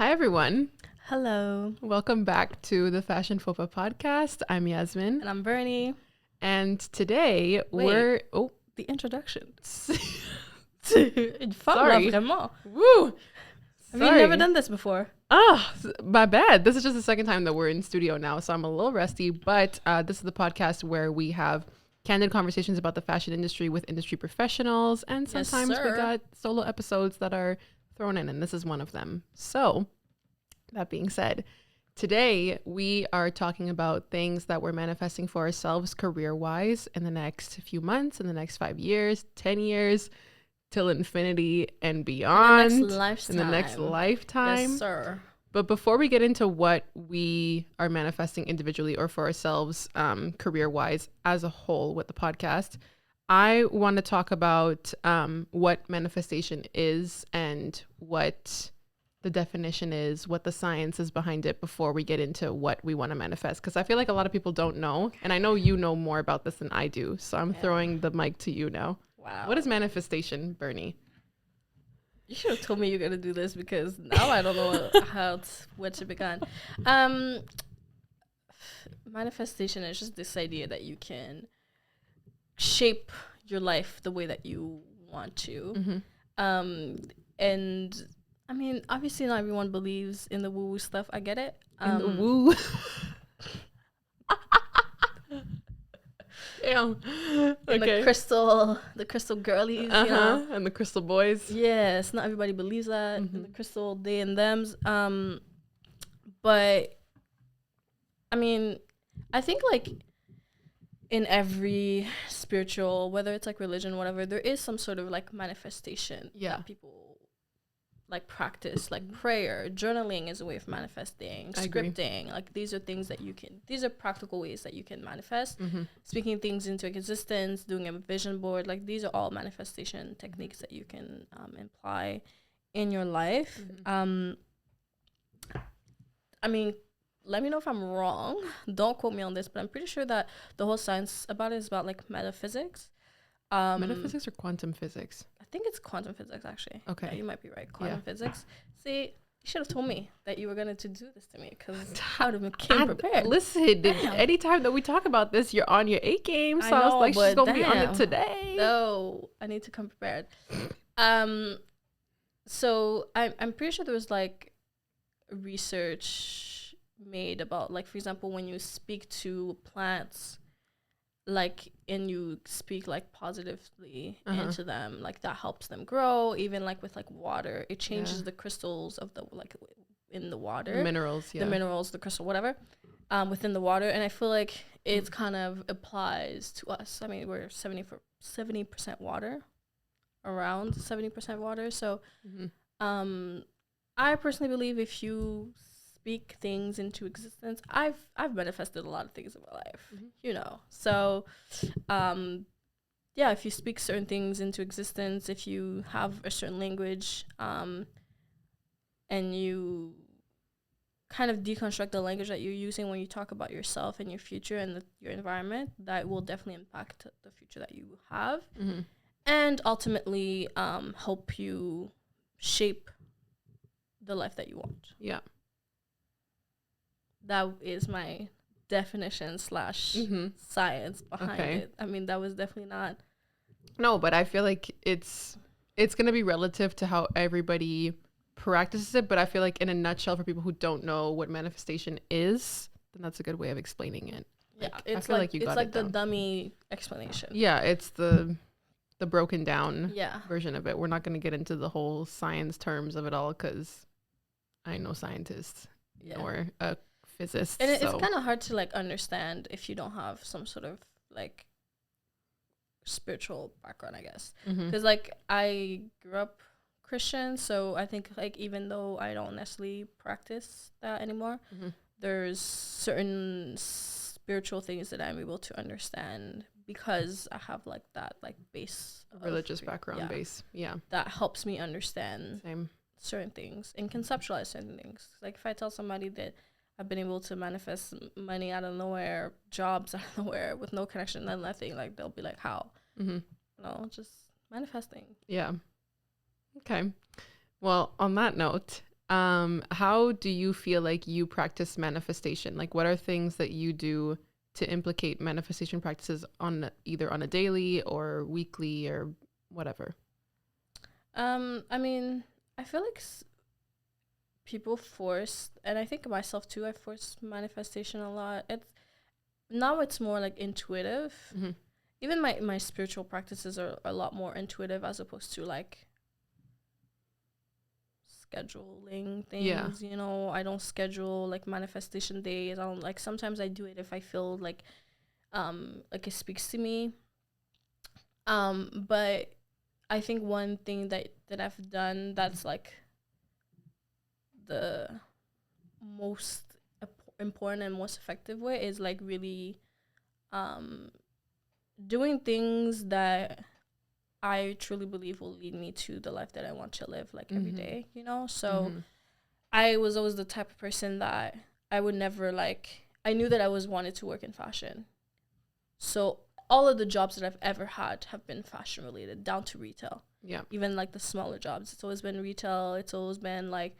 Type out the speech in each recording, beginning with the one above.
Hi, everyone. Hello. Welcome back to the Fashion Fopa podcast. I'm Yasmine. And I'm Bernie. And today we're... Oh. The introduction. Sorry. Vraiment. Woo. Have you never done this before? My bad. This is just the second time that we're in studio now, so I'm a little rusty. But this is the podcast where we have candid conversations about the fashion industry with industry professionals. And sometimes we got solo episodes that are thrown in, and this is one of them. So that being said, today we are talking about things that we're manifesting for ourselves career-wise in the next few months, in the next 5 years, 10 years, till infinity and beyond. In the next lifetime. Yes, sir. But before we get into what we are manifesting individually or for ourselves career-wise as a whole with the podcast, I want to talk about what manifestation is and what the definition is, what the science is behind it before we get into what we want to manifest. Because I feel like a lot of people don't know. And I know you know more about this than I do. So I'm throwing the mic to you now. Wow. What is manifestation, Bernie? You should have told me you're going to do this because now I don't know where to begin. Manifestation is just this idea that you can shape your life the way that you want to. Mm-hmm. And I mean, obviously not everyone believes in the woo-woo stuff. I get it. In the woo. Damn. Okay. And the crystal girlies, you know. And the crystal boys. Yes, not everybody believes that. Mm-hmm. In the crystal they and thems. But I mean, I think like in every spiritual, whether it's like religion, whatever, there is some sort of like manifestation that people like practice, like prayer, journaling is a way of manifesting, scripting. Like these are things that these are practical ways that you can manifest. Mm-hmm. Speaking things into existence, doing a vision board, like these are all manifestation techniques that you can imply in your life. Mm-hmm. I mean, let me know if I'm wrong. Don't quote me on this, but I'm pretty sure that the whole science about it is about like metaphysics. Metaphysics or quantum physics? I think it's quantum physics, actually. Okay. Yeah, you might be right. Quantum physics. See, you should have told me that you were going to do this to me because I would have came prepared. Listen, anytime that we talk about this, you're on your A game. So I was like, she's going to be on it today. No, I need to come prepared. So I'm pretty sure there was like research made about, like, for example, when you speak to plants, like, and you speak like positively into them, like that helps them grow. Even like with like water, it changes the crystals of the like in the water, the minerals, the crystal, whatever, within the water. And I feel like it's kind of applies to us. I mean, we're 70% water, around 70% water. So, I personally believe if you speak things into existence, I've manifested a lot of things in my life, you know. So if you speak certain things into existence, if you have a certain language, and you kind of deconstruct the language that you're using when you talk about yourself and your future and your environment, that will definitely impact the future that you have, and ultimately help you shape the life that you want. Yeah. That is my definition / science behind it. I mean, that was definitely not. No, but I feel like it's going to be relative to how everybody practices it. But I feel like in a nutshell, for people who don't know what manifestation is, then that's a good way of explaining it. Yeah, like, it's like you got like the dummy explanation. Yeah, it's the broken down version of it. We're not going to get into the whole science terms of it all because I ain't no scientist or a physicist. And it's kind of hard to like understand if you don't have some sort of like spiritual background, I guess. Because like I grew up Christian, so I think like even though I don't necessarily practice that anymore, there's certain spiritual things that I'm able to understand because I have like that like base religious background base. Yeah, that helps me understand Same. certain things and conceptualize certain things. Like if I tell somebody that I've been able to manifest money out of nowhere, jobs out of nowhere with no connection and nothing, like they'll be like, how? No, just manifesting. Yeah. Okay. Well, on that note, How do you feel like you practice manifestation? Like, what are things that you do to implicate manifestation practices on either on a daily or weekly or whatever? I mean, I feel like people force, and I think myself too, I force manifestation a lot. It's more like intuitive. Mm-hmm. Even my spiritual practices are a lot more intuitive as opposed to like scheduling things. You know, I don't schedule like manifestation days. I don't like, sometimes I do it if I feel like it speaks to me. But I think one thing that I've done that's like the most important and most effective way is like really doing things that I truly believe will lead me to the life that I want to live, like every day, you know? So I was always the type of person that I would never like, I knew that I was wanted to work in fashion. So all of the jobs that I've ever had have been fashion related, down to retail. Yeah. Even like the smaller jobs. It's always been retail. It's always been like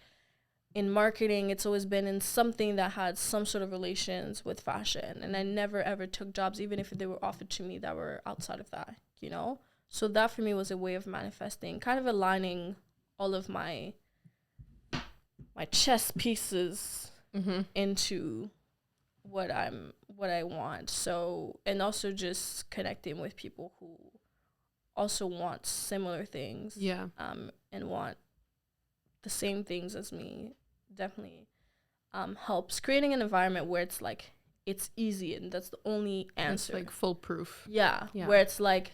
in marketing. It's always been in something that had some sort of relations with fashion. And I never ever took jobs, even if they were offered to me, that were outside of that, you know? So that for me was a way of manifesting, kind of aligning all of my chess pieces into what I want. So, and also just connecting with people who also want similar things. Yeah. And want the same things as me definitely helps creating an environment where it's like it's easy and that's the only answer. It's like foolproof. Yeah. Where it's like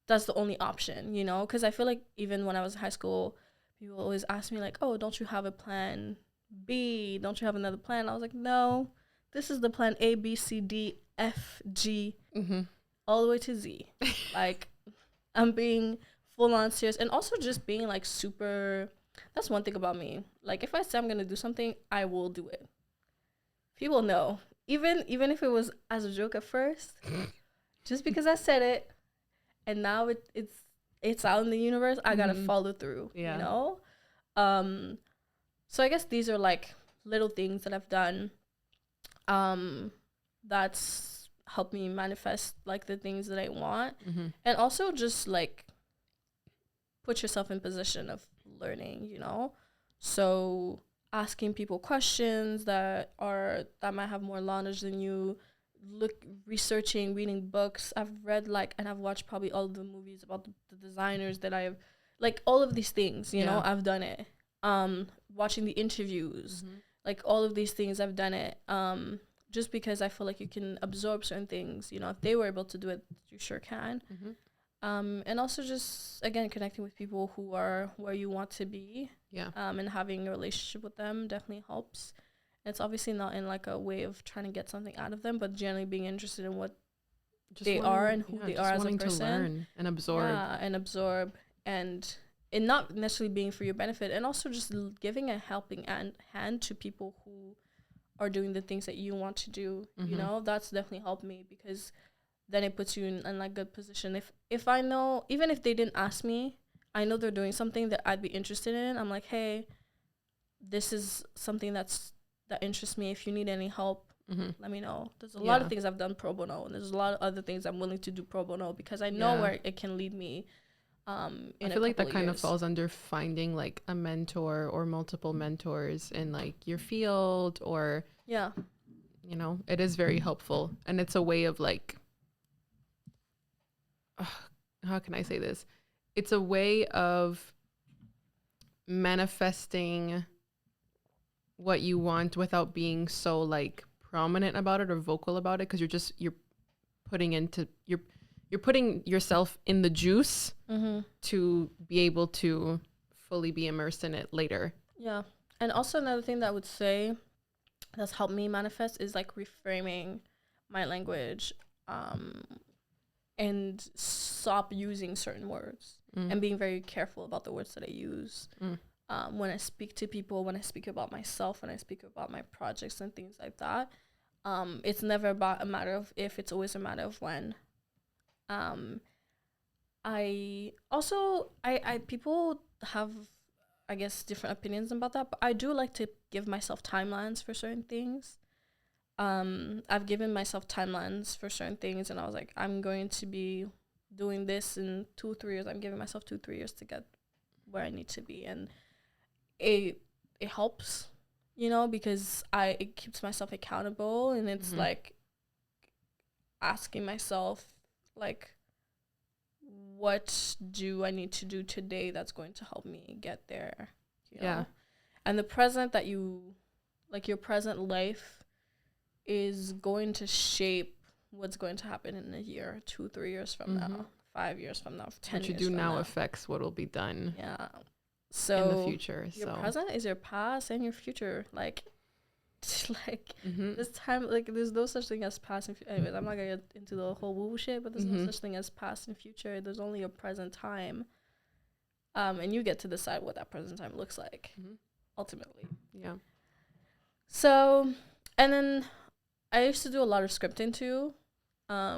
that's the only option, you know? Because I feel like even when I was in high school, people always ask me like, "Oh, don't you have a plan B? Don't you have another plan?" I was like, "No, this is the plan A, B, C, D, F, G, all the way to Z." Like, I'm being full on serious, and also just being like super. That's one thing about me. Like, if I say I'm gonna do something, I will do it. People know, even if it was as a joke at first, just because I said it, and now it's out in the universe. I gotta follow through. Yeah. You know. So I guess these are like little things that I've done that's helped me manifest like the things that I want. And also just like put yourself in position of learning, you know? So asking people questions that might have more knowledge than you, researching, reading books. I've read like, and I've watched probably all the movies about the designers that I've, like all of these things, you know, I've done it. Watching the interviews, like all of these things, I've done it. Just because I feel like you can absorb certain things, you know, if they were able to do it, you sure can. And also just, again, connecting with people who are where you want to be. Yeah. And having a relationship with them definitely helps. It's obviously not in like a way of trying to get something out of them, but generally being interested in what they are and who they are as a person. To learn and absorb. Yeah, and absorb, and not necessarily being for your benefit, and also just giving a helping hand to people who are doing the things that you want to do. You know, that's definitely helped me, because then it puts you in like good position. If I know, even if they didn't ask me, I know they're doing something that I'd be interested in. I'm like, hey, this is something that interests me. If you need any help, let me know. There's a lot of things I've done pro bono, and there's a lot of other things I'm willing to do pro bono, because I know where it can lead me. I feel like that kind of falls under finding like a mentor or multiple mentors in like your field, or you know, it is very helpful, and it's a way of like, how can I say this? It's a way of manifesting what you want without being so like prominent about it or vocal about it, because you're putting yourself in the juice to be able to fully be immersed in it later. Yeah. And also another thing that I would say that's helped me manifest is like reframing my language, and stop using certain words, and being very careful about the words that I use. When I speak to people, when I speak about myself, when I speak about my projects and things like that, it's never about a matter of if, it's always a matter of when. I also, people have, I guess, different opinions about that. But I do like to give myself timelines for certain things. I've given myself timelines for certain things, and I was like, I'm going to be doing this in 2-3 years. I'm giving myself 2-3 years to get where I need to be, and it helps, you know, because it keeps myself accountable, and it's like asking myself, like, what do I need to do today that's going to help me get there, you know? And the present that you, like, your present life is going to shape what's going to happen in a year, 2-3 years from now, 5 years from now, 10 years from now. What you do now affects what will be done so in the future. Your present is your past and your future. Like this time, like, there's no such thing as past and future. Anyways, I'm not gonna get into the whole woo shit, but there's no such thing as past and future. There's only a present time, and you get to decide what that present time looks like, ultimately. Yeah. So, and then I used to do a lot of scripting too,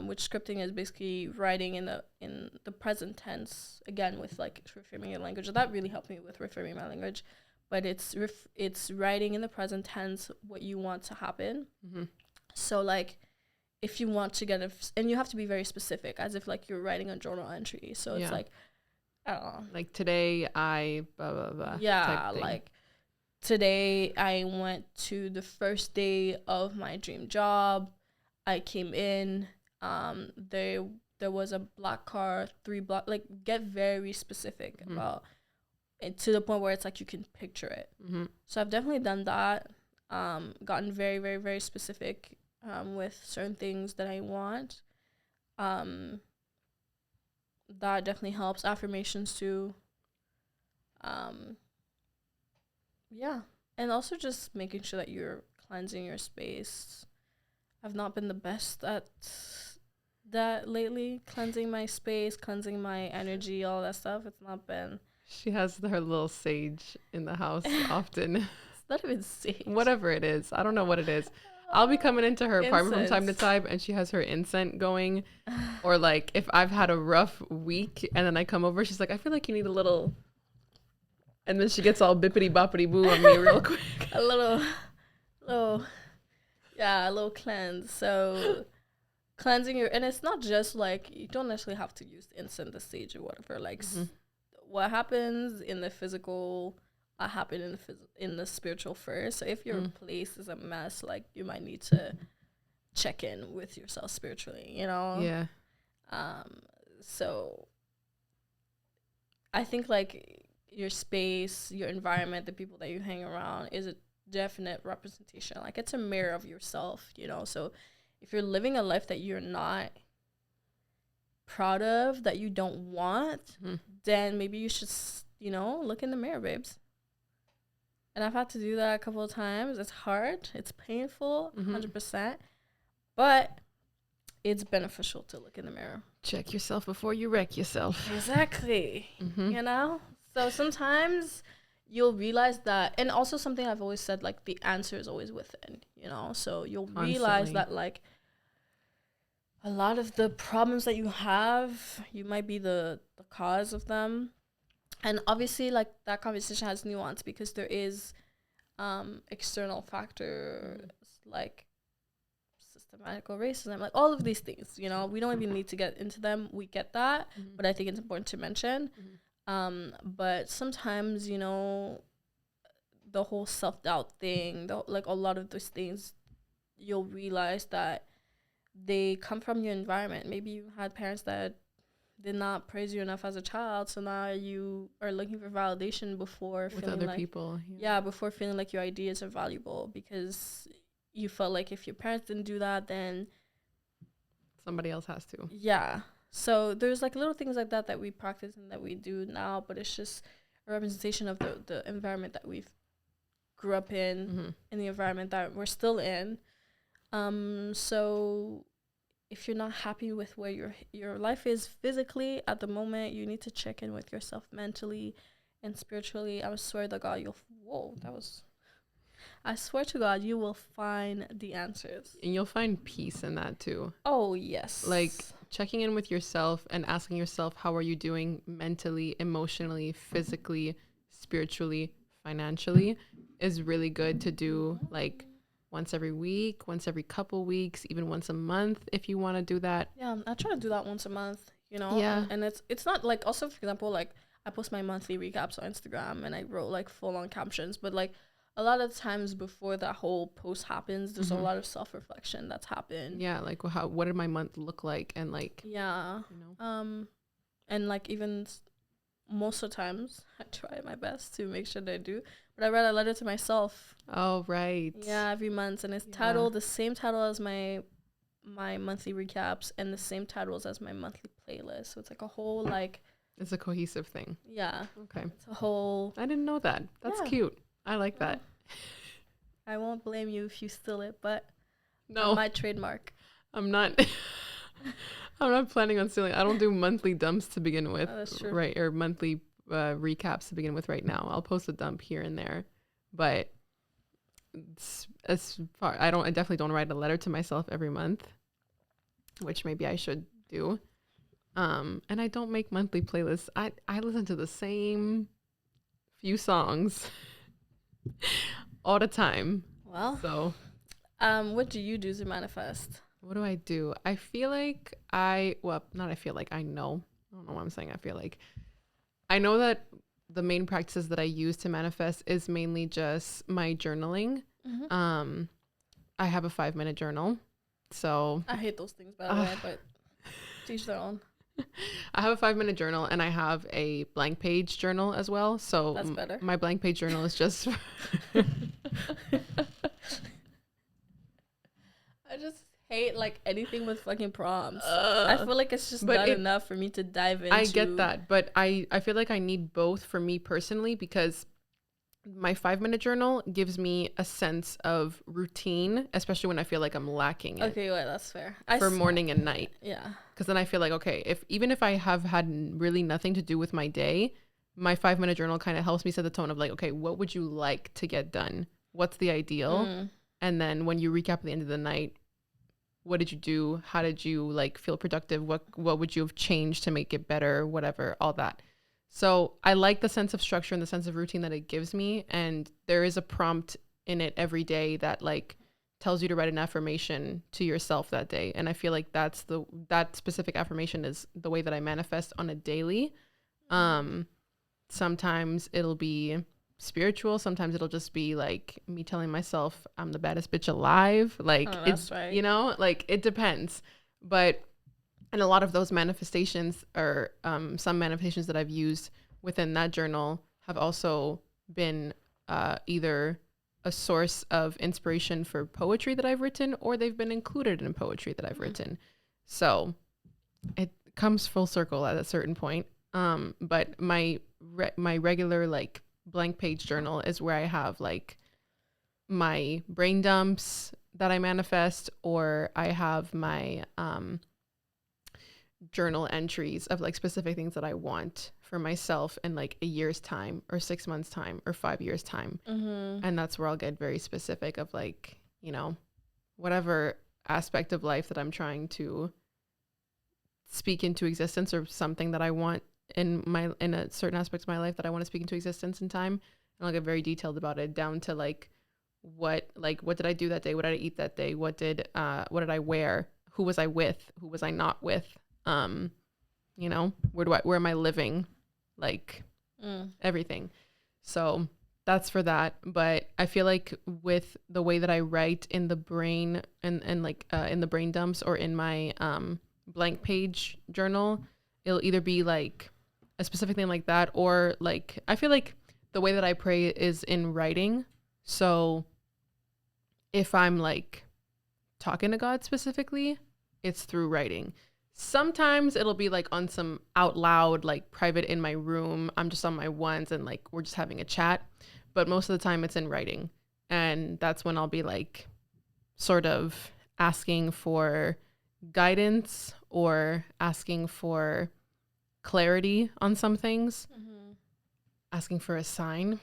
which scripting is basically writing in the present tense, again, with like reframing your language. That really helped me with reframing my language. But it's writing in the present tense what you want to happen. So, like, if you want to get and you have to be very specific, as if, like, you're writing a journal entry. So it's like, I don't know. Like, today I blah, blah, blah. Yeah, like, today I went to the first day of my dream job. I came in. There was a black car, 3 block. Like, get very specific about it, to the point where it's like you can picture it. So I've definitely done that. Gotten very, very, very specific with certain things that I want. That definitely helps. Affirmations too. Yeah. And also just making sure that you're cleansing your space. I've not been the best at that lately. Cleansing my space, cleansing my energy, all that stuff. It's not been. She has her little sage in the house often. It's not even sage. Whatever it is. I don't know what it is. I'll be coming into her apartment from time to time, and she has her incense going. Or, like, if I've had a rough week and then I come over, she's like, I feel like you need a little. And then she gets all bippity boppity boo on me real quick. a little cleanse. So cleansing your, and it's not just like, you don't necessarily have to use the incense, the sage, or whatever. Like, what happens in the physical, happen in the spiritual first. So if your place is a mess, like, you might need to check in with yourself spiritually, you know? Yeah. So I think, like, your space, your environment, the people that you hang around is a definite representation. Like, it's a mirror of yourself, you know? So if you're living a life that you're not proud of, that you don't want, then maybe you should, you know, look in the mirror, babes. And I've had to do that a couple of times. It's hard. It's painful, 100%. But it's beneficial to look in the mirror. Check yourself before you wreck yourself. Exactly. You know? So sometimes you'll realize that, and also something I've always said, like, the answer is always within, you know? So you'll realize that, like, a lot of the problems that you have, you might be the cause of them. And obviously, like, that conversation has nuance because there is external factors like systematical racism, like all of these things, you know. We don't even need to get into them. We get that, but I think it's important to mention. But sometimes, you know, the whole self-doubt thing, like, a lot of those things, you'll realize that they come from your environment. Maybe you had parents that did not praise you enough as a child, so now you are looking for validation before with feeling other like people. Before feeling like your ideas are valuable, because you felt like if your parents didn't do that, then somebody else has to. Yeah. So there's, like, little things like that we practice and that we do now, but it's just a representation of the environment that we've grew up in the environment that we're still in. So if you're not happy with where your life is physically at the moment, you need to check in with yourself mentally and spiritually. I swear to God, I swear to God, you will find the answers. And you'll find peace in that too. Oh, yes. Like, checking in with yourself and asking yourself, how are you doing mentally, emotionally, physically, spiritually, financially, is really good to do like once every week, once every couple weeks, even once a month if you want to do that. Yeah, I try to do that once a month, Yeah. and it's not like, also for example, like I post my monthly recaps on Instagram and I wrote like full on captions, but like a lot of times before that whole post happens, there's a lot of self-reflection that's happened. Yeah, like what did my month look like, and like, yeah, and like even most of the times I try my best to make sure that I do, but I write a letter to myself. Oh, right. Yeah, every month, and it's titled the same title as my monthly recaps and the same titles as my monthly playlist. So it's like a whole like, it's a cohesive thing. Yeah. Okay. It's a whole. I didn't know that. That's cute. I like that. I won't blame you if you steal it, but no, my trademark. I'm not. I'm not planning on stealing. I don't do monthly dumps to begin with, that's true. Right? Or monthly recaps to begin with. Right now, I'll post a dump here and there, but as far, I definitely don't write a letter to myself every month, which maybe I should do. And I don't make monthly playlists. I listen to the same few songs all the time. Well, so what do you do to manifest? What do I do? I feel like I know. I don't know what I'm saying. I know that the main practices that I use to manifest is mainly just my journaling. I have a 5-minute journal. So I hate those things, by the way, but teach their own. I have a 5-minute journal, and I have a blank page journal as well. So that's better. My blank page journal is just I just hate like anything with fucking prompts. I feel like it's just not enough for me to dive into. I get that, but I feel like I need both for me personally, because my 5-minute journal gives me a sense of routine, especially when I feel like I'm lacking it. Okay, well, that's fair. For morning and night. Yeah. Because then I feel like, okay, even if I have had really nothing to do with my day, my 5-minute journal kind of helps me set the tone of like, okay, what would you like to get done? What's the ideal? And then when you recap at the end of the night, what did you do? How did you like feel productive? What would you have changed to make it better? Whatever, all that. So I like the sense of structure and the sense of routine that it gives me. And there is a prompt in it every day that like tells you to write an affirmation to yourself that day. And I feel like that specific affirmation is the way that I manifest on a daily. Sometimes it'll be spiritual. Sometimes it'll just be like me telling myself I'm the baddest bitch alive. Like, it's right. Like it depends. But and a lot of those manifestations, or some manifestations that I've used within that journal, have also been either a source of inspiration for poetry that I've written, or they've been included in poetry that I've written. So it comes full circle at a certain point. But my regular like blank page journal is where I have like my brain dumps that I manifest, or I have my journal entries of like specific things that I want for myself in like a year's time, or 6 months time, or 5 years time. And that's where I'll get very specific of like, whatever aspect of life that I'm trying to speak into existence, or something that I want in a certain aspect of my life that I want to speak into existence in time. And I'll get very detailed about it, down to like what did I do that day? What did I eat that day? What did I wear? Who was I with? Who was I not with? Where am I living? Like everything. So that's for that. But I feel like with the way that I write in the brain and like in the brain dumps, or in my blank page journal, it'll either be like a specific thing like that, or like I feel like the way that I pray is in writing. So if I'm like talking to God specifically, it's through writing. Sometimes it'll be like on some out loud, like private in my room. I'm just on my ones and like we're just having a chat. But most of the time it's in writing. And that's when I'll be like sort of asking for guidance, or asking for clarity on some things, asking for a sign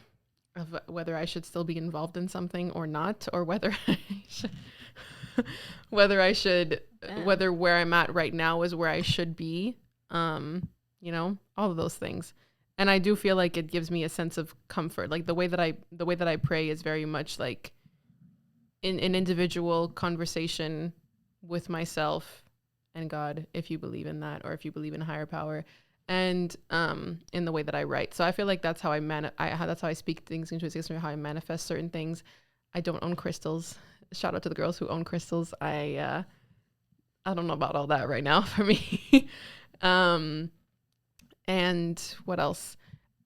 of whether I should still be involved in something or not, or whether I should whether where I'm at right now is where I should be, all of those things. And I do feel like it gives me a sense of comfort. Like the way that I pray is very much like in an individual conversation with myself and God, if you believe in that, or if you believe in a higher power, and in the way that I write. So I feel like that's how that's how I speak things into existence, how I manifest certain things. I don't own crystals. Shout out to the girls who own crystals. I don't know about all that right now for me. And what else?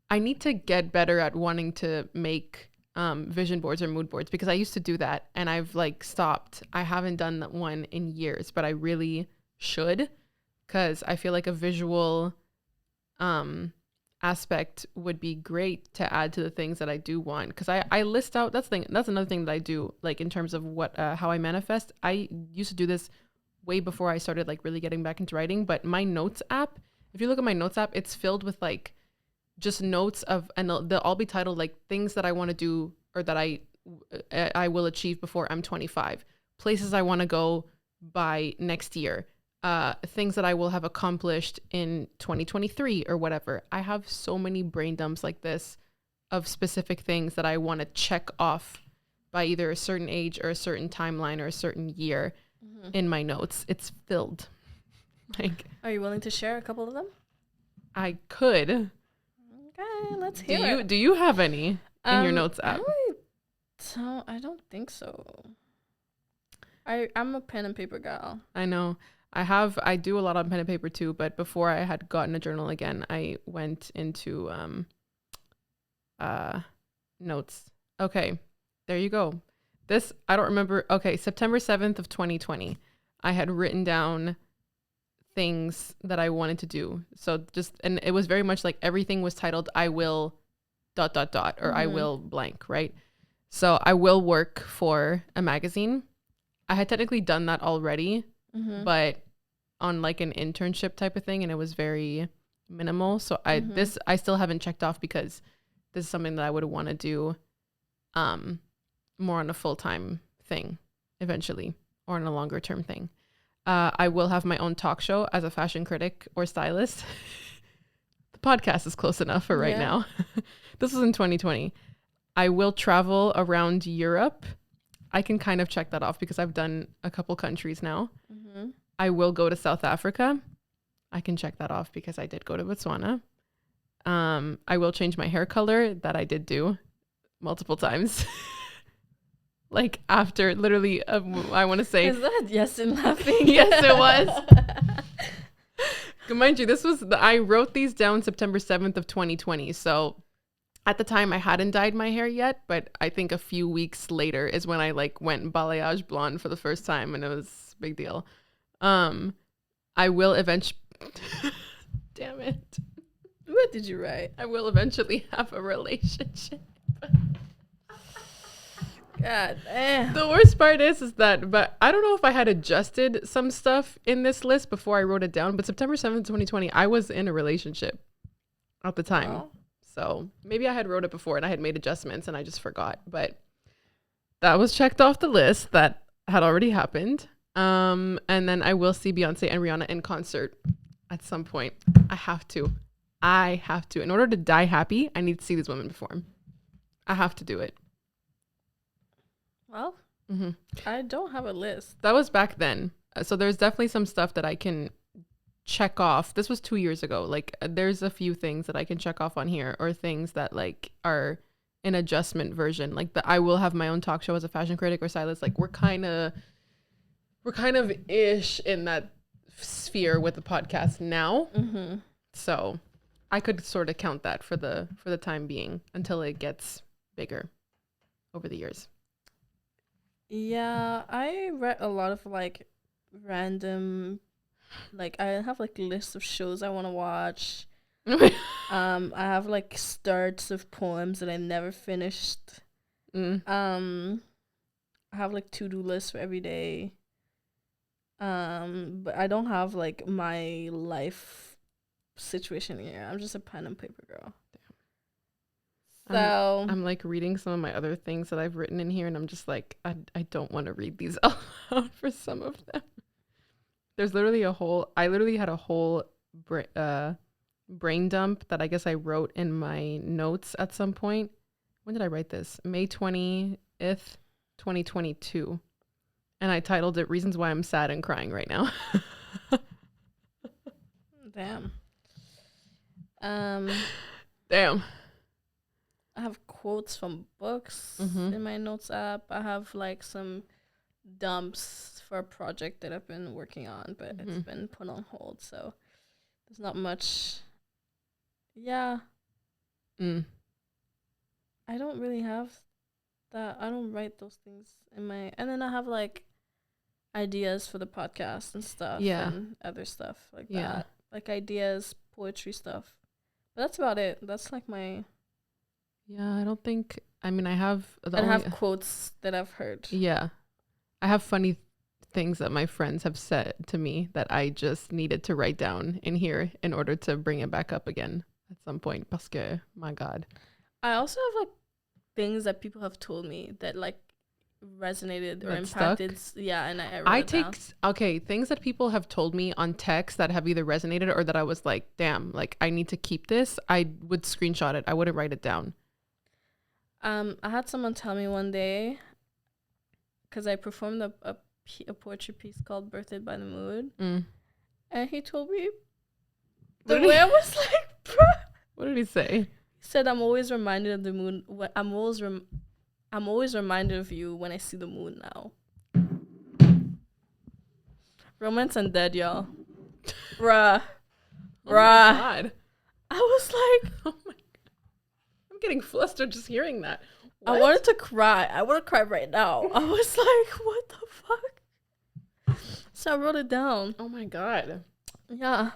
I need to get better at wanting to make vision boards or mood boards, because I used to do that and I've like stopped. I haven't done that one in years, but I really should, because I feel like a visual aspect would be great to add to the things that I do want. Because I list out, that's another thing that I do, like in terms of what how I manifest. I used to do this way before I started like really getting back into writing, but my notes app, if you look at my notes app, it's filled with like just notes of, and they'll all be titled like things that I want to do or that I will achieve before I'm 25, places I want to go by next year, things that I will have accomplished in 2023 or whatever. I have so many brain dumps like this of specific things that I want to check off by either a certain age or a certain timeline or a certain year in my notes. It's filled. Like, are you willing to share a couple of them? I could. Okay, let's hear it. Do you have any in your notes app? I don't think so. I'm a pen and paper gal. I know. I do a lot on pen and paper too, but before I had gotten a journal again, I went into notes. Okay, there you go. This, I don't remember. Okay, September 7th of 2020, I had written down things that I wanted to do. So and it was very much like everything was titled, I will ... or I will blank, right? So I will work for a magazine. I had technically done that already, but on like an internship type of thing, and it was very minimal. So I still haven't checked off, because this is something that I would want to do more on a full-time thing eventually, or on a longer term thing. I will have my own talk show as a fashion critic or stylist. The podcast is close enough for right now. This was in 2020. I will travel around Europe. I can kind of check that off because I've done a couple countries now. I will go to South Africa. I can check that off because I did go to Botswana. I will change my hair color. That I did do multiple times. Like after literally, I want to say. Is that Yasmine laughing? Yes, it was. Mind you, I wrote these down September 7th of 2020. So at the time I hadn't dyed my hair yet, but I think a few weeks later is when I like went balayage blonde for the first time, and it was a big deal. I will eventually, damn it. What did you write? I will eventually have a relationship. God damn. The worst part is that, but I don't know if I had adjusted some stuff in this list before I wrote it down, but September 7th, 2020, I was in a relationship at the time. Oh. So maybe I had wrote it before and I had made adjustments and I just forgot, but that was checked off the list. That had already happened. And then I will see Beyonce and Rihanna in concert at some point. I have to. In order to die happy, I need to see these women perform. I have to do it. Well, I don't have a list. That was back then. So there's definitely some stuff that I can check off. This was 2 years ago. Like there's a few things that I can check off on here, or things that like are an adjustment version. Like I will have my own talk show as a fashion critic or stylist. Like we're kind of ish in that sphere with the podcast now. So I could sort of count that for the time being until it gets bigger over the years. Yeah, I read a lot of like random, like I have like lists of shows I want to watch. I have like starts of poems that I never finished. I have like to-do lists for every day. But I don't have like my life situation here. I'm just a pen and paper girl. So I'm like reading some of my other things that I've written in here, and I'm just like, I don't want to read these out for some of them. There's literally I literally had a whole brain dump that I guess I wrote in my notes at some point. When did I write this? May 20th, 2022. And I titled it Reasons Why I'm Sad and Crying Right Now. Damn. Damn. I have quotes from books in my notes app. I have like some dumps for a project that I've been working on, but it's been put on hold. So there's not much. Yeah. I don't really have that. I don't write those things in my. And then I have like ideas for the podcast and stuff. Yeah. And other stuff like that. Like ideas, poetry stuff. But that's about it. That's like my. Yeah, I don't think. I mean, I have. I have quotes that I've heard. Yeah. I have funny things that my friends have said to me that I just needed to write down in here in order to bring it back up again at some point. Parce que, my God. I also have like things that people have told me that like resonated or impacted. Yeah, and I take okay, things that people have told me on text that have either resonated or that I was like, damn, like I need to keep this. I would screenshot it. I wouldn't write it down. I had someone tell me one day, because I performed a poetry piece called "Birthed by the Mood," and he told me the way I was like, bro. What did he say? He said, "I'm always reminded of the moon. I'm always reminded of you when I see the moon now." Romance and dead, y'all. Bruh. Oh my God. I was like, oh my God. I'm getting flustered just hearing that. What? I wanted to cry. I want to cry right now. I was like, what the fuck? So I wrote it down. Oh my God. Yeah.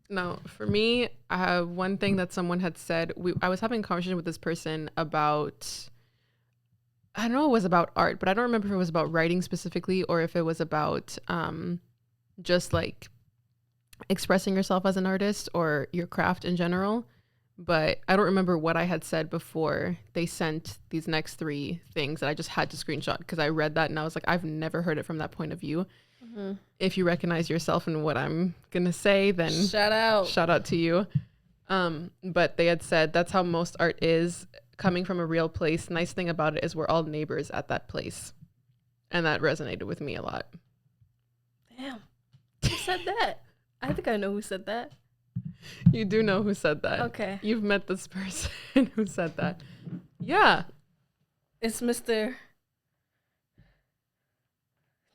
No, for me, I have one thing that someone had said. I was having a conversation with this person about, I don't know, it was about art, but I don't remember if it was about writing specifically or if it was about just like expressing yourself as an artist or your craft in general. But I don't remember what I had said before they sent these next three things that I just had to screenshot because I read that and I was like, I've never heard it from that point of view. If you recognize yourself in what I'm going to say, then shout out to you. But they had said that's how most art is, coming from a real place. Nice thing about it is we're all neighbors at that place. And that resonated with me a lot. Damn. Who said that? I think I know who said that. You do know who said that. Okay. You've met this person who said that. Yeah. It's Mr.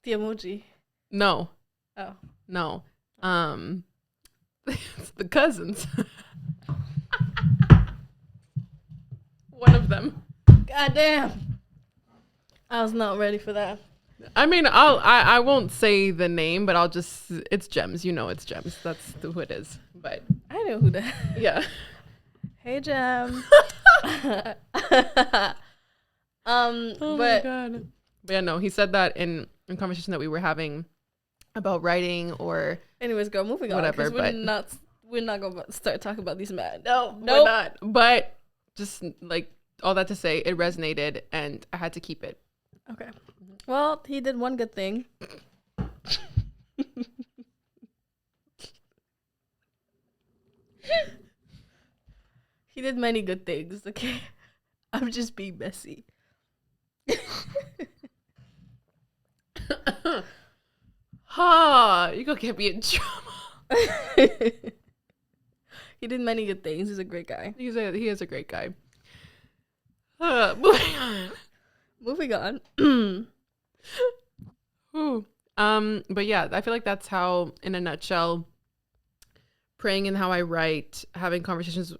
The emoji. No. Oh. No. It's the cousins. One of them. God damn. I was not ready for that. I mean, I won't say the name, but it's Gems. You know it's Gems. That's who it is. But I know who that. Yeah. Hey, Gem. Oh my God. But yeah, no, he said that in conversation that we were having about writing or anyways, girl, moving whatever, on. But we're not gonna start talking about these men. No, we're not. But just like all that to say, it resonated and I had to keep it. Okay. Well, he did one good thing. He did many good things, okay? I'm just being messy. You gonna get me in trouble. He did many good things. He's a great guy. He is a great guy. Moving on. Moving on. Ooh. But yeah, I feel like that's how, in a nutshell, praying and how I write, having conversations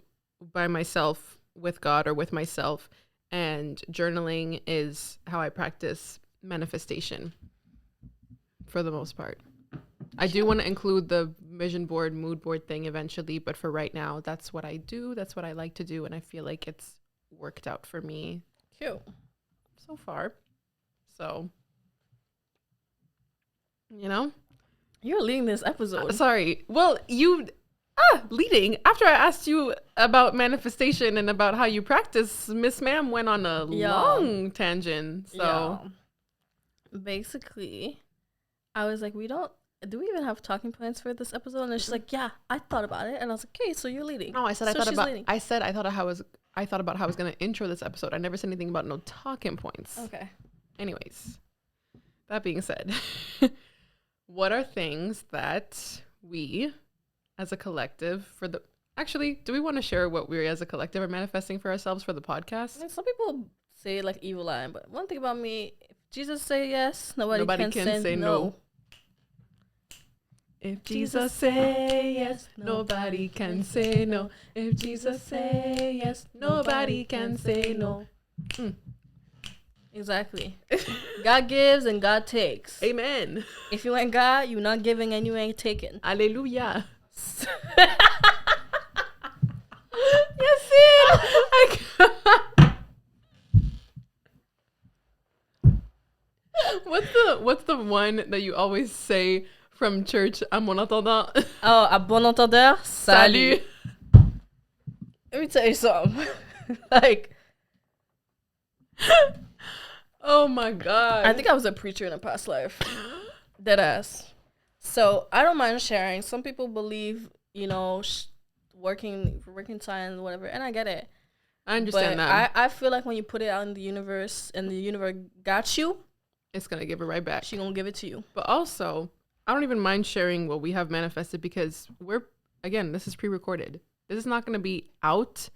by myself with God or with myself, and journaling is how I practice manifestation for the most part. I do want to include the vision board, mood board thing eventually, but for right now, that's what I do. That's what I like to do, and I feel like it's worked out for me. Cute. So far. So, you know? You're leading this episode. Sorry. Well, leading. After I asked you about manifestation and about how you practice, Miss Ma'am went on a long tangent. So, basically, I was like, we don't do we even have talking points for this episode? And she's like, yeah, I thought about it. And I was like, okay, so you're leading. No, I said, so I thought about how I was going to intro this episode. I never said anything about no talking points. Okay. Anyways, that being said, what are things that we as a collective actually, do we want to share what we as a collective are manifesting for ourselves for the podcast? I mean, some people say like evil line, but one thing about me, if Jesus say yes, nobody can say no. If Jesus say yes, nobody can say no. If Jesus say yes, nobody can say no. Exactly. God gives and God takes. Amen. If you ain't God, you're not giving and you ain't taking. Hallelujah. What's the one that you always say from church? À bon entendant. Oh, à bon entendeur. Salut. Let me tell you something. Like, oh my God. I think I was a preacher in a past life. Deadass. So I don't mind sharing. Some people believe, you know, working science, whatever, and I get it. I understand that. I feel like when you put it out in the universe and the universe got you, it's gonna give it right back. She gonna give it to you. But also, I don't even mind sharing what we have manifested because this is pre-recorded. This is not gonna be out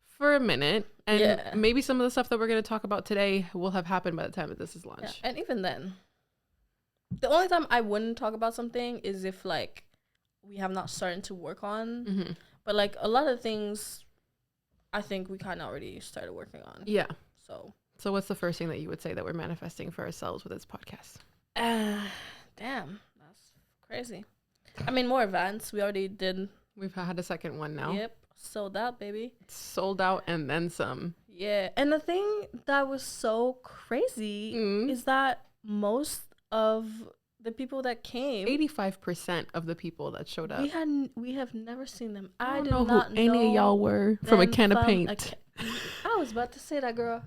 for a minute, and maybe some of the stuff that we're gonna talk about today will have happened by the time that this is launched. Yeah. And even then, the only time I wouldn't talk about something is if like we have not started to work on. Mm-hmm. But like a lot of things, I think we kind of already started working on. Yeah. So what's the first thing that you would say that we're manifesting for ourselves with this podcast? Damn, that's crazy. I mean, more events. We already did. We've had a second one now. Yep. Sold out, baby. Sold out and then some. Yeah. And the thing that was so crazy is that most of the people that came, 85% of the people that showed up, we have never seen them. I don't know who any of y'all were from a can of paint. I was about to say that, girl.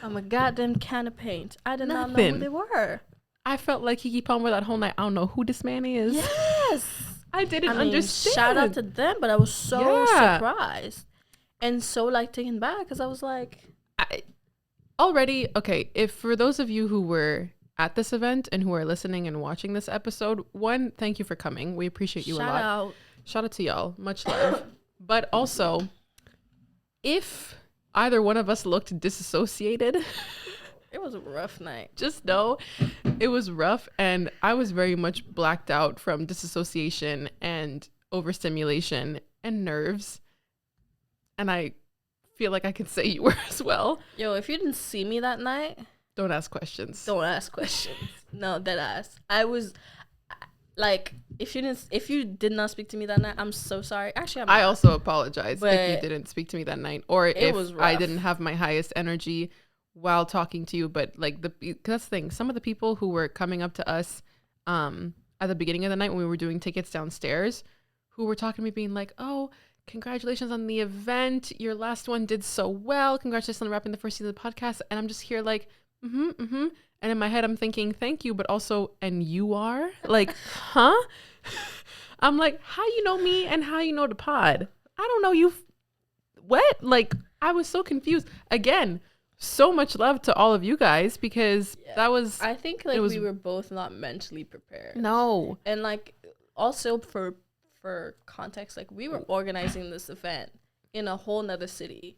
I'm a goddamn can of paint. I did not know who they were. I felt like Keke Palmer that whole night. I don't know who this man is. Yes. I didn't understand. Shout out to them, but I was so surprised and so like taken back because I was like, if for those of you who were at this event and who are listening and watching this episode, one, thank you for coming. We appreciate you a lot. Shout out to y'all. Much love. But also, if either one of us looked disassociated, it was a rough night. Just know it was rough, and I was very much blacked out from disassociation and overstimulation and nerves. And I feel like I could say you were as well. Yo, if you didn't see me that night, don't ask questions. Don't ask questions. No, dead ass. I was like, if you did not speak to me that night, I'm so sorry. Actually, I also apologize if you didn't speak to me that night, or if I didn't have my highest energy while talking to you. But like that's the thing. Some of the people who were coming up to us at the beginning of the night when we were doing tickets downstairs, who were talking to me being like, "Oh, congratulations on the event. Your last one did so well. Congratulations on wrapping the first season of the podcast." And I'm just here like, and in my head I'm thinking, thank you, but also, and you are like, huh? I'm like, how you know me and how you know the pod? I don't know you. What? Like, I was so confused. Again, so much love to all of you guys because that was, I think like we were both not mentally prepared. No. And like also for context, like we were organizing this event in a whole nother city.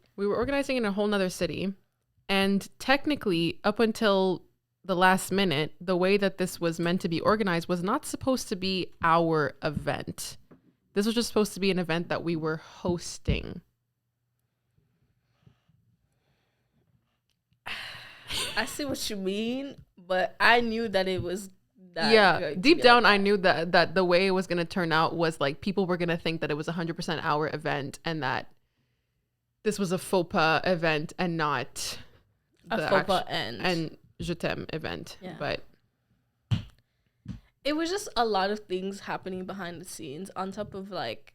And technically, up until the last minute, the way that this was meant to be organized was not supposed to be our event. This was just supposed to be an event that we were hosting. I see what you mean, but I knew that it was that. Yeah, deep down, I knew that the way it was going to turn out was like people were going to think that it was 100% our event and that this was a faux pas event and not a faux pas and Je t'aime event. Yeah. But it was just a lot of things happening behind the scenes on top of like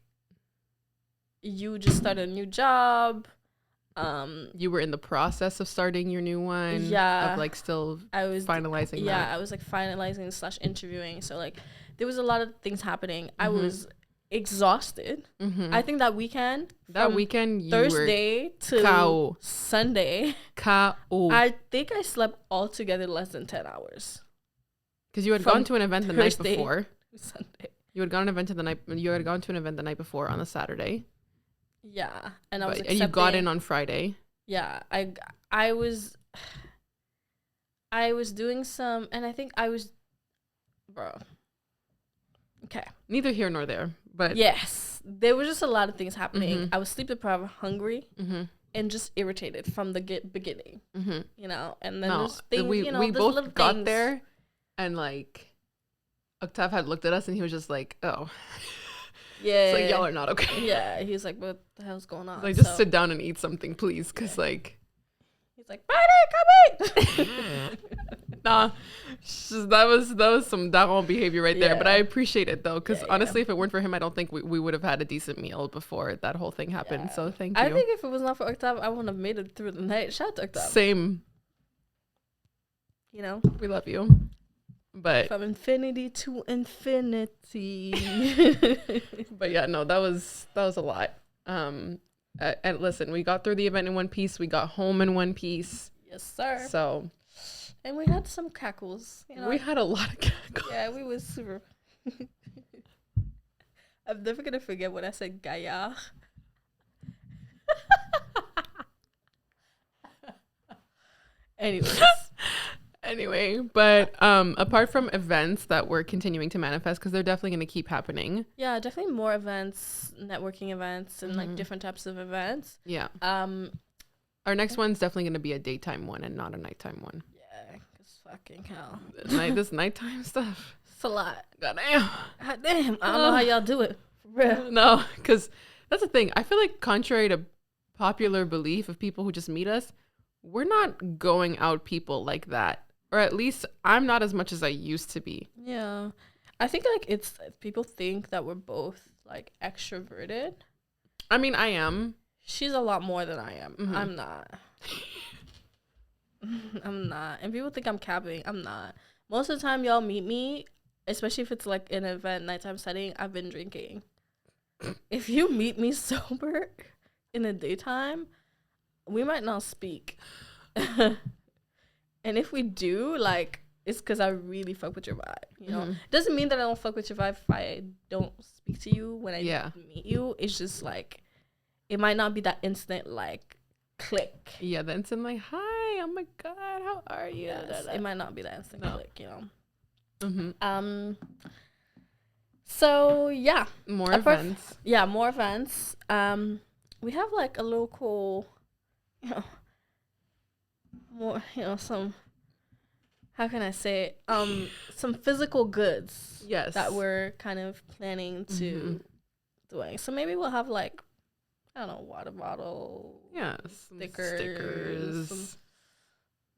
you just started a new job. You were in the process of starting your new one. Yeah. Of like still I was finalizing that. I was like finalizing / interviewing. So like there was a lot of things happening. I was exhausted. I think that weekend you Thursday to K.O. Sunday, K.O. I think I slept altogether less than 10 hours. Because you had gone to an event the night Thursday before. Sunday. You had gone to an event the night before on the Saturday. Yeah, and I was and you got in on Friday. Yeah, I was doing some, and I think I was, bro. Okay. Neither here nor there, but yes, there was just a lot of things happening. I was sleep deprived, hungry, and just irritated from the beginning. You know, and then there's things. We both got there, and like, Octave had looked at us, and he was just like, "Oh." Yeah, it's like, y'all are not okay. Yeah, he was like, what the hell's going on? Like, just sit down and eat something, please, because like, he's like, Friday, come in. Nah, that was some daron behavior right there. But I appreciate it though, because honestly, if it weren't for him, I don't think we would have had a decent meal before that whole thing happened. So thank you. I think if it was not for Octave, I wouldn't have made it through the night. Shout out to Octave. Same. You know, we love you. But from infinity to infinity. But yeah, no, that was a lot. And listen, we got through the event in one piece. We got home in one piece. Yes, sir. So, and we had some cackles. You know, we had a lot of cackles. Yeah, we was super. I'm never gonna forget when I said Gaia. Anyway, but apart from events that we're continuing to manifest, because they're definitely going to keep happening. Yeah, definitely more events, networking events, and like different types of events. Yeah. Our next one's definitely going to be a daytime one and not a nighttime one. Yeah, because fucking hell. This nighttime stuff. It's a lot. Goddamn. I don't know how y'all do it. For real. No, because that's the thing. I feel like contrary to popular belief of people who just meet us, we're not going out people like that. Or at least I'm not as much as I used to be. Yeah. I think like it's people think that we're both like extroverted. I mean, I am. She's a lot more than I am. I'm not. I'm not. And people think I'm capping. I'm not. Most of the time y'all meet me, especially if it's like an event, nighttime setting, I've been drinking. If you meet me sober in the daytime, we might not speak. And if we do, like, it's because I really fuck with your vibe, you know? Doesn't mean that I don't fuck with your vibe if I don't speak to you when I meet you. It's just, like, it might not be that instant, like, click. Yeah, the instant, like, hi, oh my God, how are you? Yes, it might not be that instant click, you know? So, yeah. More events. Yeah, more events. We have, like, a local, you know, more, you know, some, how can I say it? Some physical goods. Yes. That we're kind of planning to doing. So maybe we'll have like, I don't know, water bottle. Yeah. Stickers.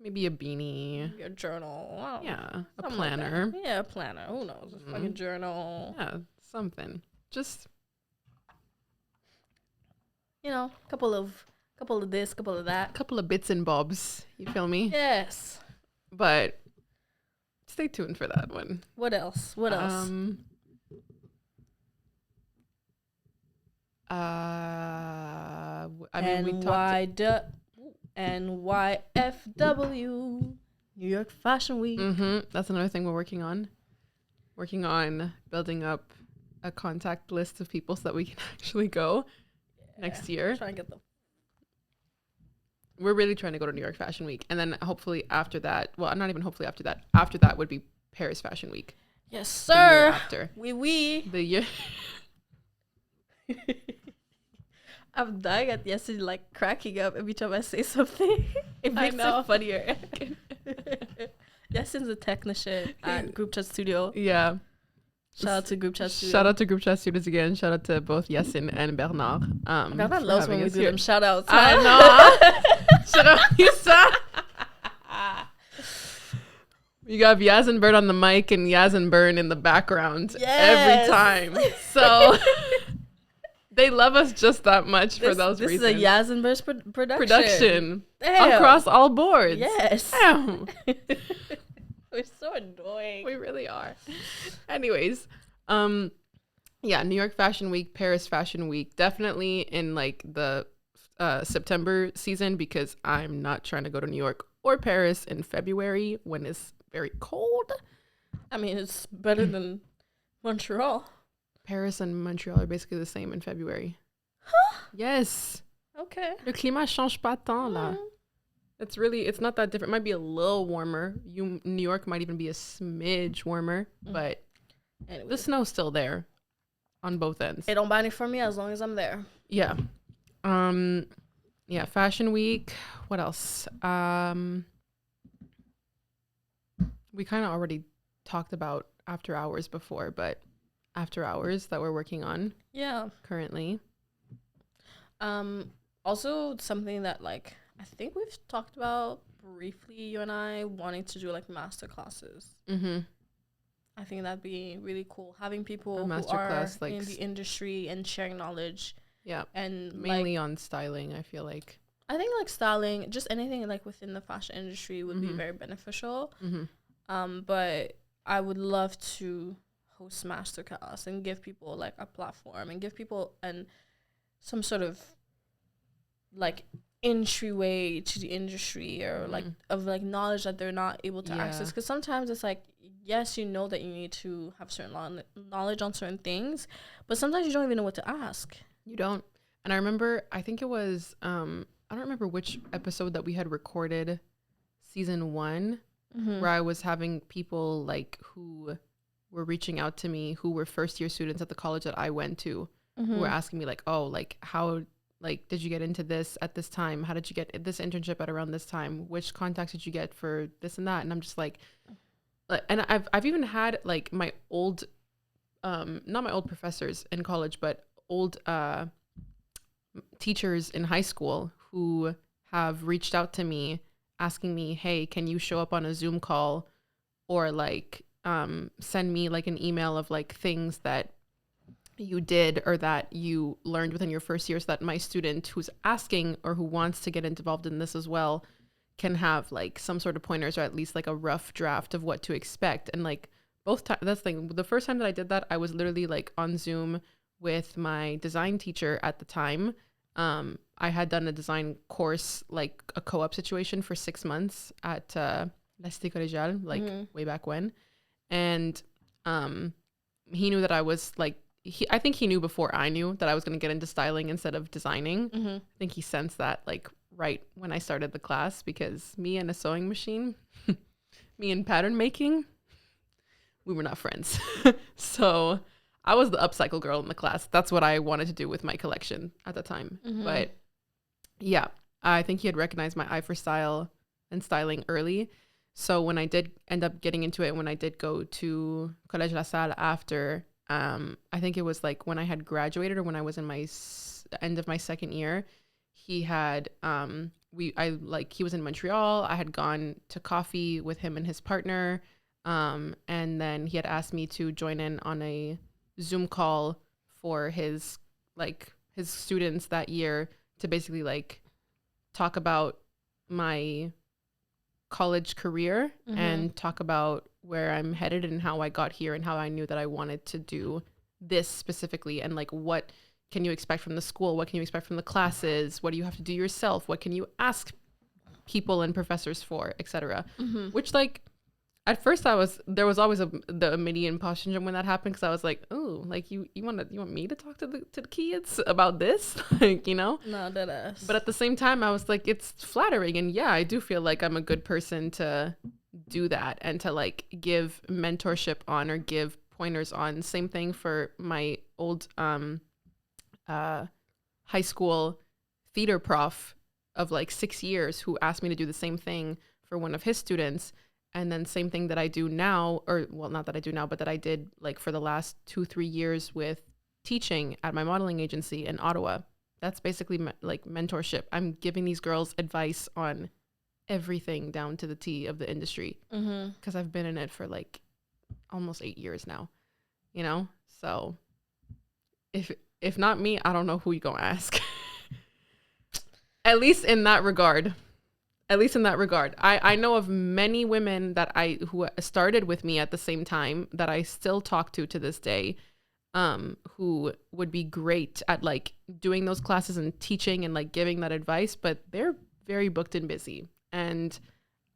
Maybe a beanie. Maybe a journal. Yeah. A planner. Like yeah, a planner. Who knows? A fucking journal. Yeah, something. Just, you know, couple of this, couple of that. Couple of bits and bobs. You feel me? Yes. But stay tuned for that one. What else? What else? I mean, we talked NYFW, New York Fashion Week. That's another thing we're working on. Working on building up a contact list of people so that we can actually go next year. Trying to get them. We're really trying to go to New York Fashion Week. And then hopefully after that, well, not even hopefully after that would be Paris Fashion Week. Yes, sir. The year after. Oui. The year. I'm dying at yesterday, like cracking up every time I say something. It makes it funnier. Yasmine's a technician at Group Chat Studio. Yeah. Shout out to Group Chat Studio. Shout out to Group Chat Studios again. Shout out to both Yasmine and Bernard. Bernard loves when we do them shout outs. I know. Shout out, you got Yaz and Bird on the mic and Yaz and Burn in the background every time. So They love us just that much for those reasons. This is a Yasmine Burst production. Across all boards. Yes. Damn. We're so annoying. We really are. Anyways, yeah, New York Fashion Week, Paris Fashion Week, definitely in like the September season, because I'm not trying to go to New York or Paris in February when it's very cold. I mean, it's better than Montreal. Paris and Montreal are basically the same in February. Huh? Yes. Okay. Le climat change pas tant là. It's not that different. It might be a little warmer. New York might even be a smidge warmer, but anyway. The snow's still there on both ends. It don't buy any for me as long as I'm there. Yeah. Yeah, Fashion Week. What else? We kind of already talked about after hours before, but after hours that we're working on. Yeah. Currently. Also something that like I think we've talked about briefly, you and I, wanting to do like master classes. Mm-hmm. I think that'd be really cool. Having people who are like in the industry and sharing knowledge. Yeah. And mainly like, on styling, I feel like. I think like styling, just anything like within the fashion industry would be very beneficial. Mm-hmm. But I would love to host masterclass and give people like a platform and give people some sort of like entryway to the industry or like of like knowledge that they're not able to access, because sometimes it's like, yes, you know that you need to have certain knowledge on certain things, but sometimes you don't even know what to ask. You don't. And I remember, I think it was I don't remember which episode that we had recorded, season 1, where I was having people like who were reaching out to me who were first year students at the college that I went to, who were asking me like, oh, like how like did you get into this at this time? How did you get this internship at around this time? Which contacts did you get for this and that? And I'm just like, and I've even had like my old not my old professors in college, but old teachers in high school who have reached out to me asking me, hey, can you show up on a Zoom call or like send me like an email of like things that you did or that you learned within your first year, so that my student who's asking or who wants to get involved in this as well can have like some sort of pointers or at least like a rough draft of what to expect. And like both times, that's the thing, the first time that I did that, I was literally like on Zoom with my design teacher at the time. I had done a design course, like a co-op situation for 6 months at La Cité Collégiale, like way back when. And he knew that I was like, I think he knew before I knew that I was going to get into styling instead of designing. I think he sensed that like right when I started the class, because me and a sewing machine, me and pattern making, we were not friends. So I was the upcycle girl in the class. That's what I wanted to do with my collection at the time. But yeah, I think he had recognized my eye for style and styling early. So when I did end up getting into it, when I did go to Collège La Salle after, I think it was like when I had graduated or when I was in my end of my second year, he had, he was in Montreal. I had gone to coffee with him and his partner. And then he had asked me to join in on a Zoom call for his students that year to basically like talk about my college career and talk about where I'm headed and how I got here and how I knew that I wanted to do this specifically, and like what can you expect from the school, what can you expect from the classes, what do you have to do yourself, what can you ask people and professors for, etc. Which like at first there was always the mini imposter syndrome when that happened, because I was like, oh, like you want me to talk to the kids about this, like, you know? No, that ass. But at the same time, I was like, it's flattering, and yeah, I do feel like I'm a good person to do that and to like give mentorship on or give pointers on. Same thing for my old high school theater prof of like 6 years who asked me to do the same thing for one of his students. And then same thing that I do now, or well, not that I do now, but that I did like for the last 2-3 years with teaching at my modeling agency in Ottawa. That's basically like mentorship. I'm giving these girls advice on everything down to the T of the industry, because I've been in it for like almost 8 years now, you know? So if if not me, I don't know who you gonna ask. At least in that regard. I know of many women who started with me at the same time that I still talk to this day, who would be great at like doing those classes and teaching and like giving that advice, but they're very booked and busy. And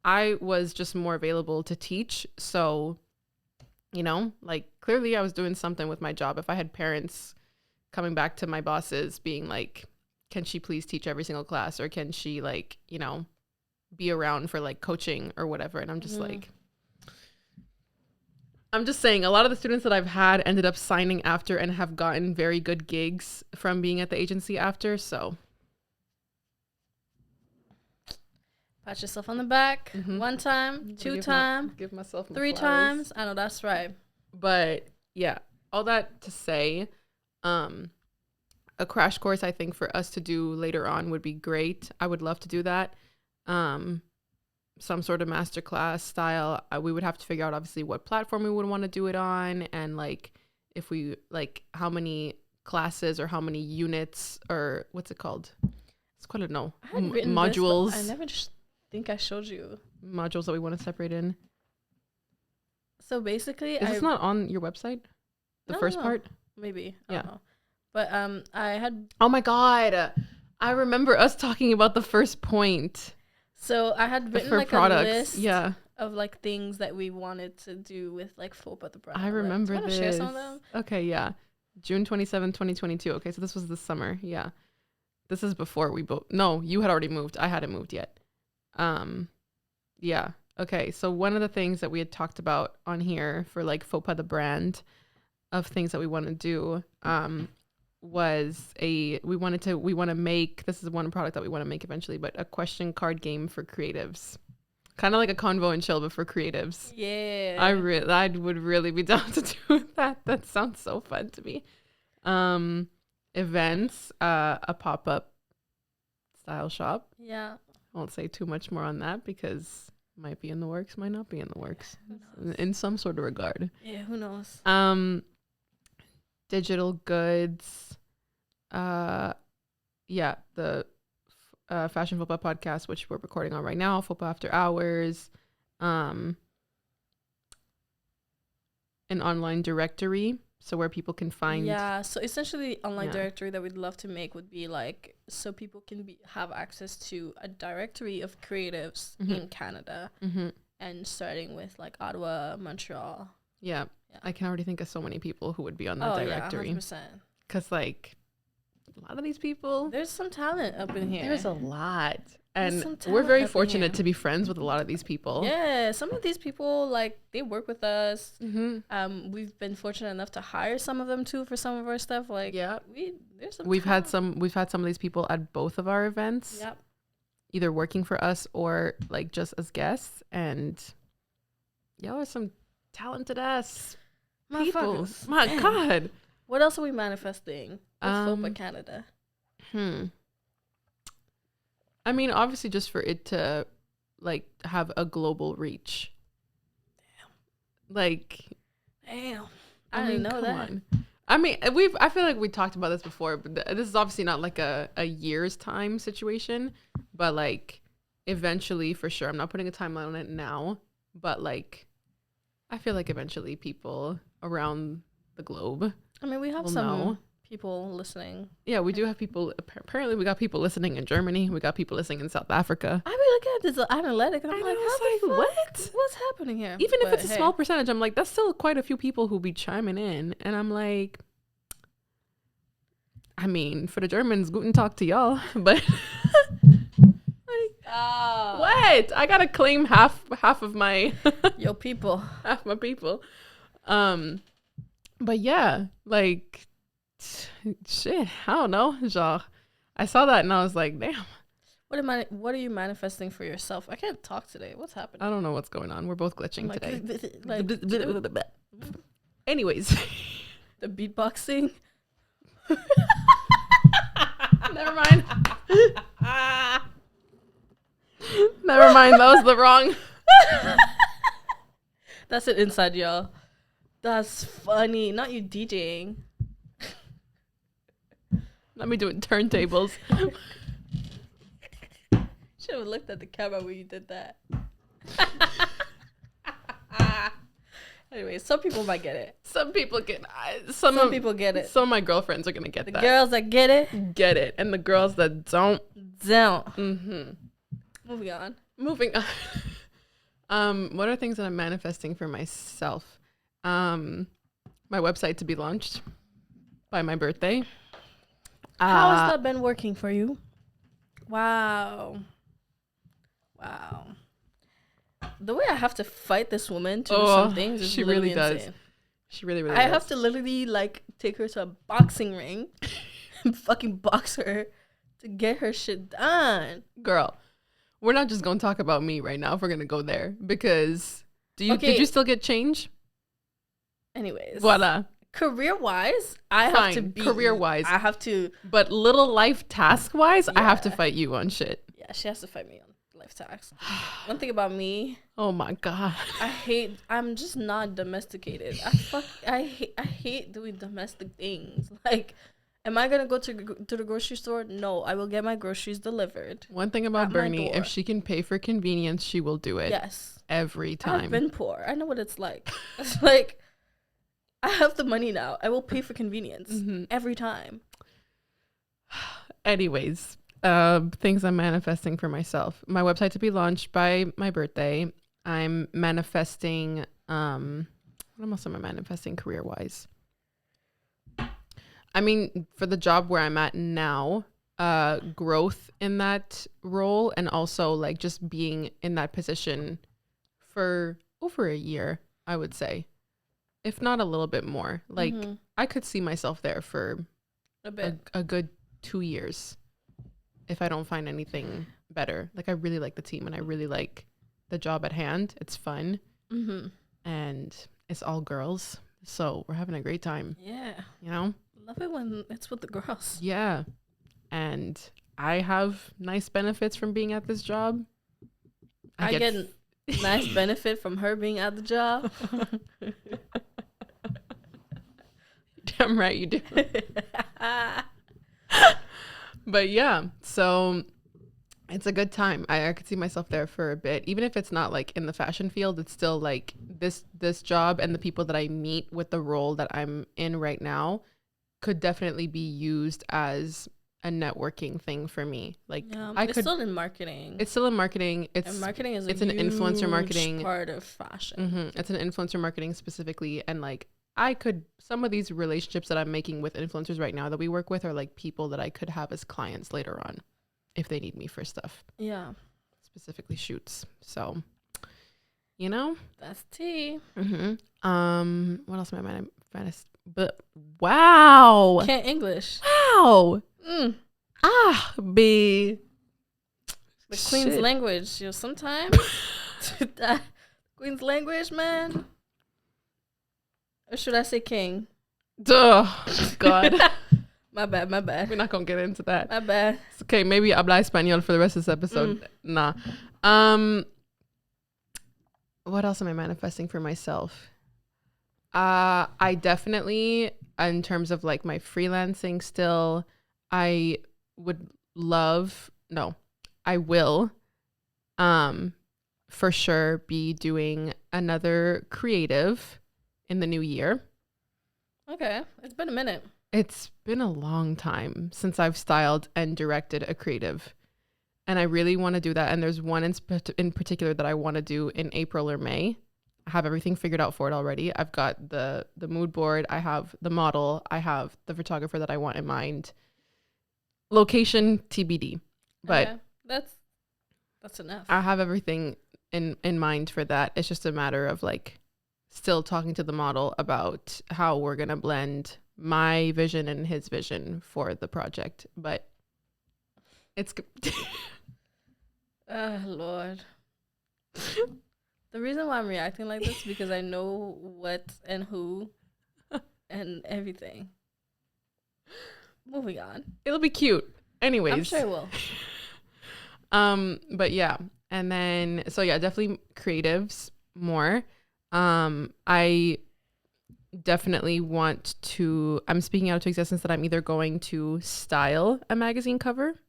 I was just more available to teach. So, you know, like clearly I was doing something with my job. If I had parents coming back to my bosses being like, can she please teach every single class, or can she like, you know, be around for like coaching or whatever. And I'm just like, I'm just saying a lot of the students that I've had ended up signing after and have gotten very good gigs from being at the agency after. So pat yourself on the back. 1 time, 2 times, give myself 3 times. I know that's right. But yeah, all that to say, a crash course I think for us to do later on would be great. I would love to do that. Some sort of masterclass style. We would have to figure out obviously what platform we would want to do it on, and like if we like how many classes or how many units, or what's it called? It's called modules. I never just think I showed you modules that we want to separate in. So basically, is this not on your website? The first part? Maybe. I don't know. But I had. Oh my God. I remember us talking about the first point. So I had written like products. A list of like things that we wanted to do with like FOPA the brand. I remember this. Share some of them? Okay, yeah. June 27, 2022. Okay, so this was the summer. Yeah. This is before we both. No, you had already moved. I hadn't moved yet. Yeah. Okay, so one of the things that we had talked about on here for like FOPA the brand of things that we want to do was we want to make, this is one product that we want to make eventually, but a question card game for creatives. Kind of like a Convo and Chill, but for creatives. Yeah. I would really be down to do that. That sounds so fun to me. Events, a pop-up style shop. Yeah. I won't say too much more on that because might be in the works, might not be in the works. In some sort of regard. Yeah, who knows? Digital goods. The Fashion FOPA podcast, which we're recording on right now, FOPA After Hours. An online directory, so where people can find. Yeah, so essentially the online directory that we'd love to make would be like so people can have access to a directory of creatives in Canada, and starting with like Ottawa, Montreal. Yeah, I can already think of so many people who would be on that directory. Yeah, 100%. Because like a lot of these people, there's some talent up in here. There's a lot. And we're very fortunate to be friends with a lot of these people. Yeah, some of these people, like, they work with us. We've been fortunate enough to hire some of them too for some of our stuff. Like, we've had some of these people at both of our events. Yep. Either working for us or like just as guests. And y'all are some talented ass people. My God. What else are we manifesting with FOPA Canada? I mean, obviously just for it to like have a global reach. Damn. I didn't know that. I mean, I feel like we talked about this before, but this is obviously not like a year's time situation, but like eventually for sure. I'm not putting a timeline on it now, but like I feel like eventually people around the globe. I mean, we have some people listening. Yeah, we do have people. Apparently, we got people listening in Germany. We got people listening in South Africa. I be looking at this analytic, and I'm like, what? What's happening here? Even if it's a small percentage, I'm like, that's still quite a few people who be chiming in, and I'm like, I mean, for the Germans, guten Tag to y'all, but what? I gotta claim half of my your people, half my people. But yeah, like. Shit, I don't know. Genre, I saw that and I was like, damn. What are you manifesting for yourself? I can't talk today. What's happening? I don't know what's going on. We're both glitching today. Like, anyways, the beatboxing. Never mind. Never mind. That was the wrong. That's an inside, y'all. That's funny. Not you DJing. Let me do it turntables. Should have looked at the camera when you did that. Anyway, some people might get it. Some people get some people get it. Some of my girlfriends are gonna get the that. The girls that get it, and the girls that don't. Mm-hmm. Moving on. What are things that I'm manifesting for myself? My website to be launched by my birthday. How has that been working for you? Wow. The way I have to fight this woman to do some things is she really really insane. does. She really I have to literally like take her to a boxing ring and fucking box her to get her shit done. Girl, we're not just gonna talk about me right now if we're gonna go there, because did you still get change? Anyways, voila. Career-wise, I have to be career-wise. I have to, but little life task-wise, I have to fight you on shit. Yeah, she has to fight me on life tasks. One thing about me, oh my god, I'm just not domesticated. I hate doing domestic things. Like, am I gonna go to the grocery store? No, I will get my groceries delivered. One thing about Bernie, if she can pay for convenience, she will do it. Yes, every time. I've been poor. I know what it's like. It's like, I have the money now. I will pay for convenience every time. Anyways, things I'm manifesting for myself. My website to be launched by my birthday. I'm manifesting, what else am I manifesting career-wise? I mean, for the job where I'm at now, growth in that role, and also like just being in that position for over a year, I would say. If not a little bit more. Like, I could see myself there for a good 2 years if I don't find anything better. Like, I really like the team and I really like the job at hand. It's fun. And it's all girls. So we're having a great time. Yeah. You know? Love it when it's with the girls. Yeah. And I have nice benefits from being at this job. I get nice benefit from her being at the job. Damn right you do. But yeah, so it's a good time. I could see myself there for a bit. Even if it's not like in the fashion field, it's still like this job and the people that I meet with the role that I'm in right now could definitely be used as a networking thing for me. Like, it's still in marketing. It's still in marketing. And marketing is an influencer marketing part of fashion. It's an influencer marketing specifically, and like some of these relationships that I'm making with influencers right now that we work with are like people that I could have as clients later on if they need me for stuff. Yeah, specifically shoots. So, you know, that's tea. What else am I manifesting? But wow, can't English. Wow. The Queen's language. You know, sometimes Queen's language, man. Or should I say king? Duh. God. My bad. We're not gonna get into that. My bad. It's okay, maybe habla español for the rest of this episode. Nah. What else am I manifesting for myself? I definitely, in terms of like my freelancing still, I will for sure be doing another creative in the new year. Okay. It's been a minute. It's been a long time since I've styled and directed a creative. And I really want to do that. And there's one in particular that I want to do in April or May. I have everything figured out for it already. I've got the mood board. I have the model. I have the photographer that I want in mind. Location TBD. But okay. That's enough. I have everything in mind for that. It's just a matter of like still talking to the model about how we're going to blend my vision and his vision for the project. But it's oh Lord. The reason why I'm reacting like this is because I know what and who and everything. Moving on. It'll be cute. Anyways. I'm sure it will. But yeah. And then, so yeah, definitely creatives more. I definitely want to, I'm speaking out to existence that I'm either going to style a magazine cover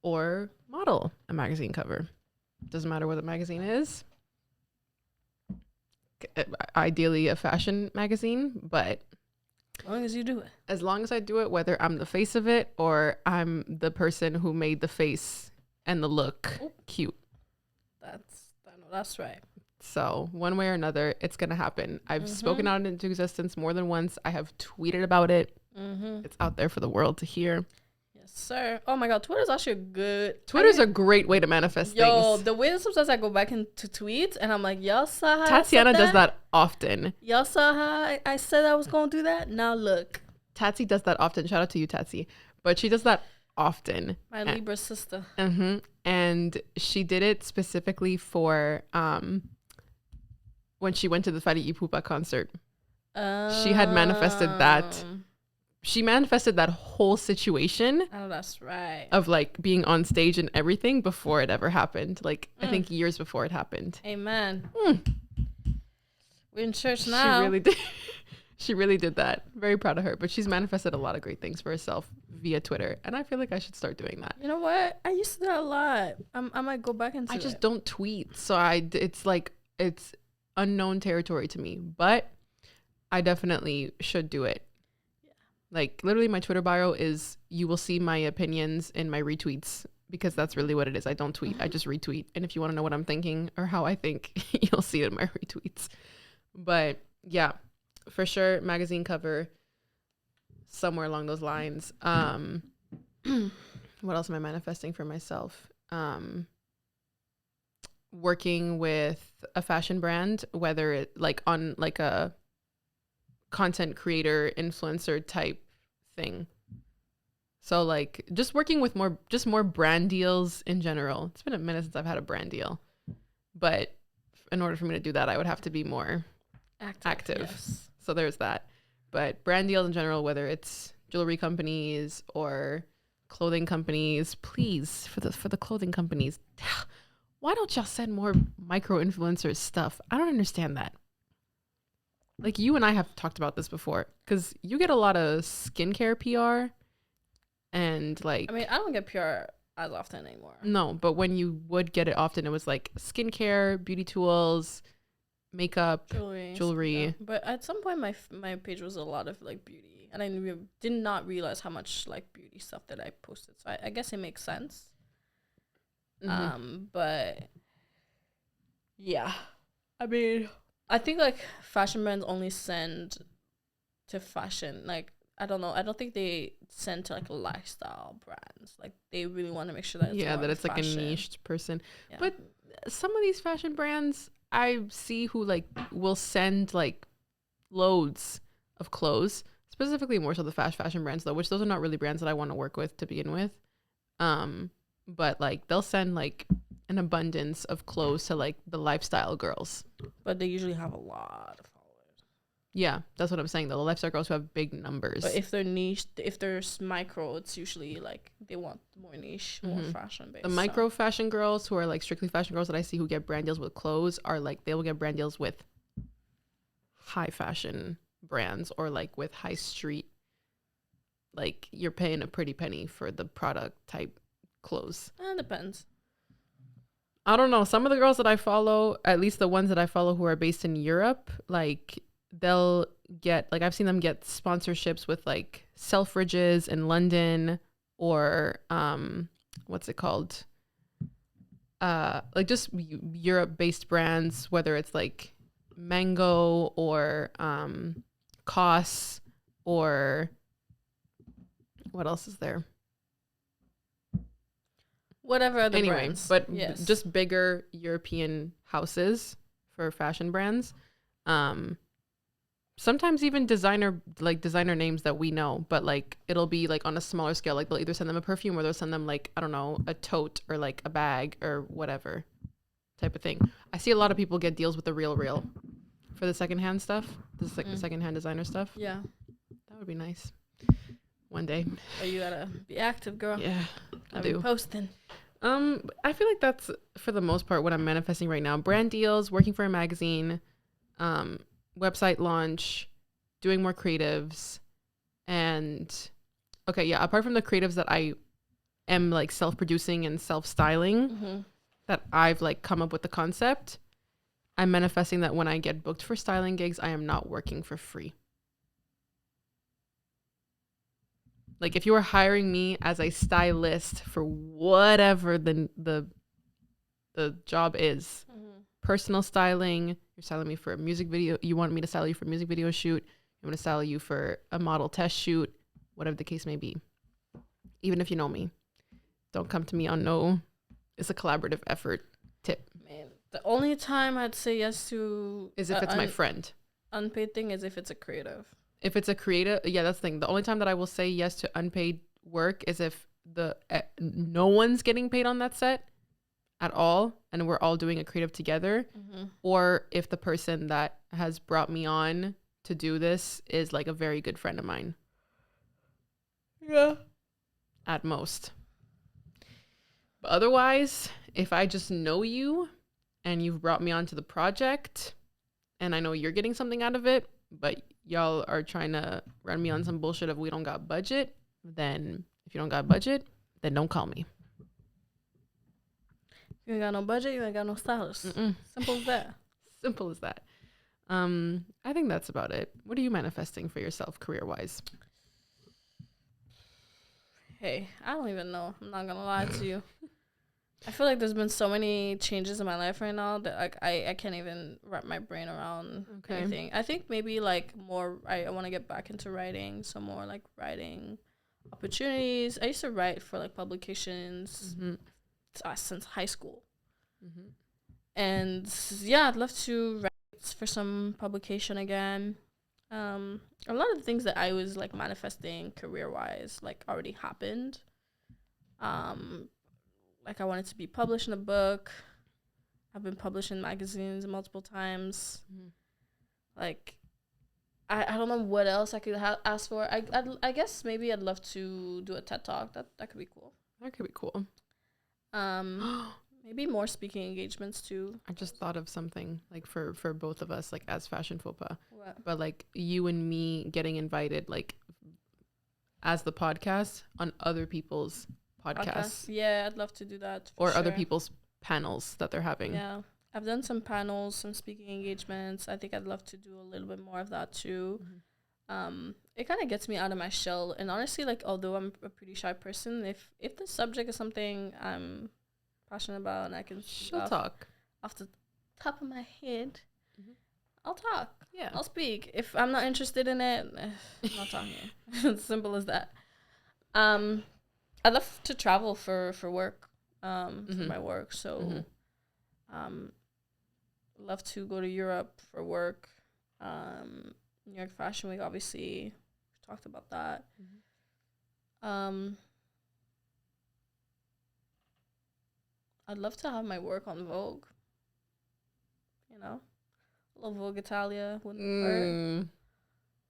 or model a magazine cover. Doesn't matter what the magazine is. Ideally a fashion magazine, but as long as you do it. As long as I do it, whether I'm the face of it or I'm the person who made the face and the look cute. That's right. So one way or another, it's going to happen. I've spoken out into existence more than once. I have tweeted about it. It's out there for the world to hear. Yes, sir. Oh my God, Twitter's actually Twitter's a great way to manifest things. The way that sometimes I go back into tweets and I'm like, y'all saw how Tatiana does that often. Y'all saw how I said I was going to do that? Now look. Tatsy does that often. Shout out to you, Tatsy. But she does that often. My Libra sister. And she did it specifically for when she went to the Fadi Ipupa concert. She had manifested that. She manifested that whole situation. Oh, that's right. Of like being on stage and everything before it ever happened. Like I think years before it happened. Amen. We're in church now. She really did. She really did that. Very proud of her. But she's manifested a lot of great things for herself via Twitter. And I feel like I should start doing that. You know what? I used to do that a lot. I might go back into it. I just don't tweet. So it's like, it's unknown territory to me. But I definitely should do it. Yeah. Like literally my Twitter bio is, you will see my opinions in my retweets. Because that's really what it is. I don't tweet. I just retweet. And if you want to know what I'm thinking or how I think, you'll see it in my retweets. But yeah. For sure, magazine cover, somewhere along those lines. What else am I manifesting for myself? Working with a fashion brand, whether it like on like a content creator, influencer type thing. So like just working with more brand deals in general. It's been a minute since I've had a brand deal, but in order for me to do that, I would have to be more active. Yes. So there's that. But brand deals in general, whether it's jewelry companies or clothing companies, please, for the clothing companies, why don't y'all send more micro influencers stuff? I don't understand that. Like you and I have talked about this before, because you get a lot of skincare PR and like, I mean, I don't get PR as often anymore. No, but when you would get it often, it was like skincare, beauty tools, makeup, jewelry. Yeah. But at some point my page was a lot of like beauty, and I did not realize how much like beauty stuff that I posted, so I guess it makes sense. But yeah, I mean, I think like fashion brands only send to fashion, like I don't know, I don't think they send to like lifestyle brands. Like they really want to make sure that it's like a niche person. Yeah. But some of these fashion brands I see who like will send like loads of clothes, specifically more so the fashion brands though, which those are not really brands that I want to work with to begin with. But like they'll send like an abundance of clothes to like the lifestyle girls. But they usually have a lot of followers. Yeah, that's what I'm saying. The lifestyle girls who have big numbers. But if they're niche, if they're micro, it's usually like they want more niche, more fashion based. The micro fashion girls who are like strictly fashion girls that I see who get brand deals with clothes are like, they will get brand deals with high fashion brands or like with high street. Like you're paying a pretty penny for the product type clothes. It depends. I don't know. Some of the girls that I follow, at least the ones that I follow who are based in Europe, like they'll get, like I've seen them get sponsorships with like Selfridges in London or what's it called? Like just Europe based brands, whether it's like Mango or COS or what else is there? Whatever other brands. But just bigger European houses for fashion brands. Sometimes even designer names that we know, but like it'll be like on a smaller scale. Like they'll either send them a perfume or they'll send them like, I don't know, a tote or like a bag or whatever type of thing. I see a lot of people get deals with the Real for the secondhand stuff. This is like the secondhand designer stuff. Yeah. That would be nice. One day. Oh, you gotta be active, girl. Yeah, I do. Posting. I feel like that's for the most part what I'm manifesting right now. Brand deals, working for a magazine, website launch, doing more creatives, and okay, yeah, apart from the creatives that I am like self-producing and self-styling, that I've like come up with the concept, I'm manifesting that when I get booked for styling gigs, I am not working for free. Like if you were hiring me as a stylist for whatever the job is, personal styling, you're styling me for a music video, you want me to style you for a music video shoot, you want to style you for a model test shoot, whatever the case may be. Even if you know me, don't come to me on no, it's a collaborative effort tip. Man, the only time I'd say yes to is if it's my friend. Unpaid thing is if it's a creative. If it's a creative, yeah, that's the thing. The only time that I will say yes to unpaid work is if no one's getting paid on that set at all, and we're all doing a creative together, or if the person that has brought me on to do this is like a very good friend of mine. Yeah. At most. But otherwise, if I just know you and you've brought me onto the project and I know you're getting something out of it, but y'all are trying to run me on some bullshit of we don't got budget, then if you don't got budget, then don't call me. You ain't got no budget, you ain't got no stylist. Simple as that. Simple as that. I think that's about it. What are you manifesting for yourself career-wise? Hey, I don't even know. I'm not gonna lie to you. I feel like there's been so many changes in my life right now that like I can't even wrap my brain around anything. I think maybe like more I want to get back into writing, some more like writing opportunities. I used to write for like publications since high school. And yeah, I'd love to write for some publication again. A lot of the things that I was like manifesting career-wise like already happened. Like I wanted to be published in a book. I've been published in magazines multiple times. Like I don't know what else I could ask for. I guess maybe I'd love to do a TED Talk. That could be cool. That could be cool. Maybe more speaking engagements too. I just thought of something like for both of us, like as Fashion Faux Pas. What? But like you and me getting invited like as the podcast on other people's podcasts. Yeah, I'd love to do that. Or other people's panels that they're having. Yeah. I've done some panels, some speaking engagements. I think I'd love to do a little bit more of that too. It kind of gets me out of my shell. And honestly, like, although I'm a pretty shy person, if the subject is something I'm passionate about and I can talk off the top of my head, I'll talk. Yeah. I'll speak. If I'm not interested in it, I'm not talking. It's simple as that. I love to travel for work, for my work. So, love to go to Europe for work. New York Fashion Week, obviously, we talked about that. I'd love to have my work on Vogue. You know, a little Vogue Italia wouldn't hurt.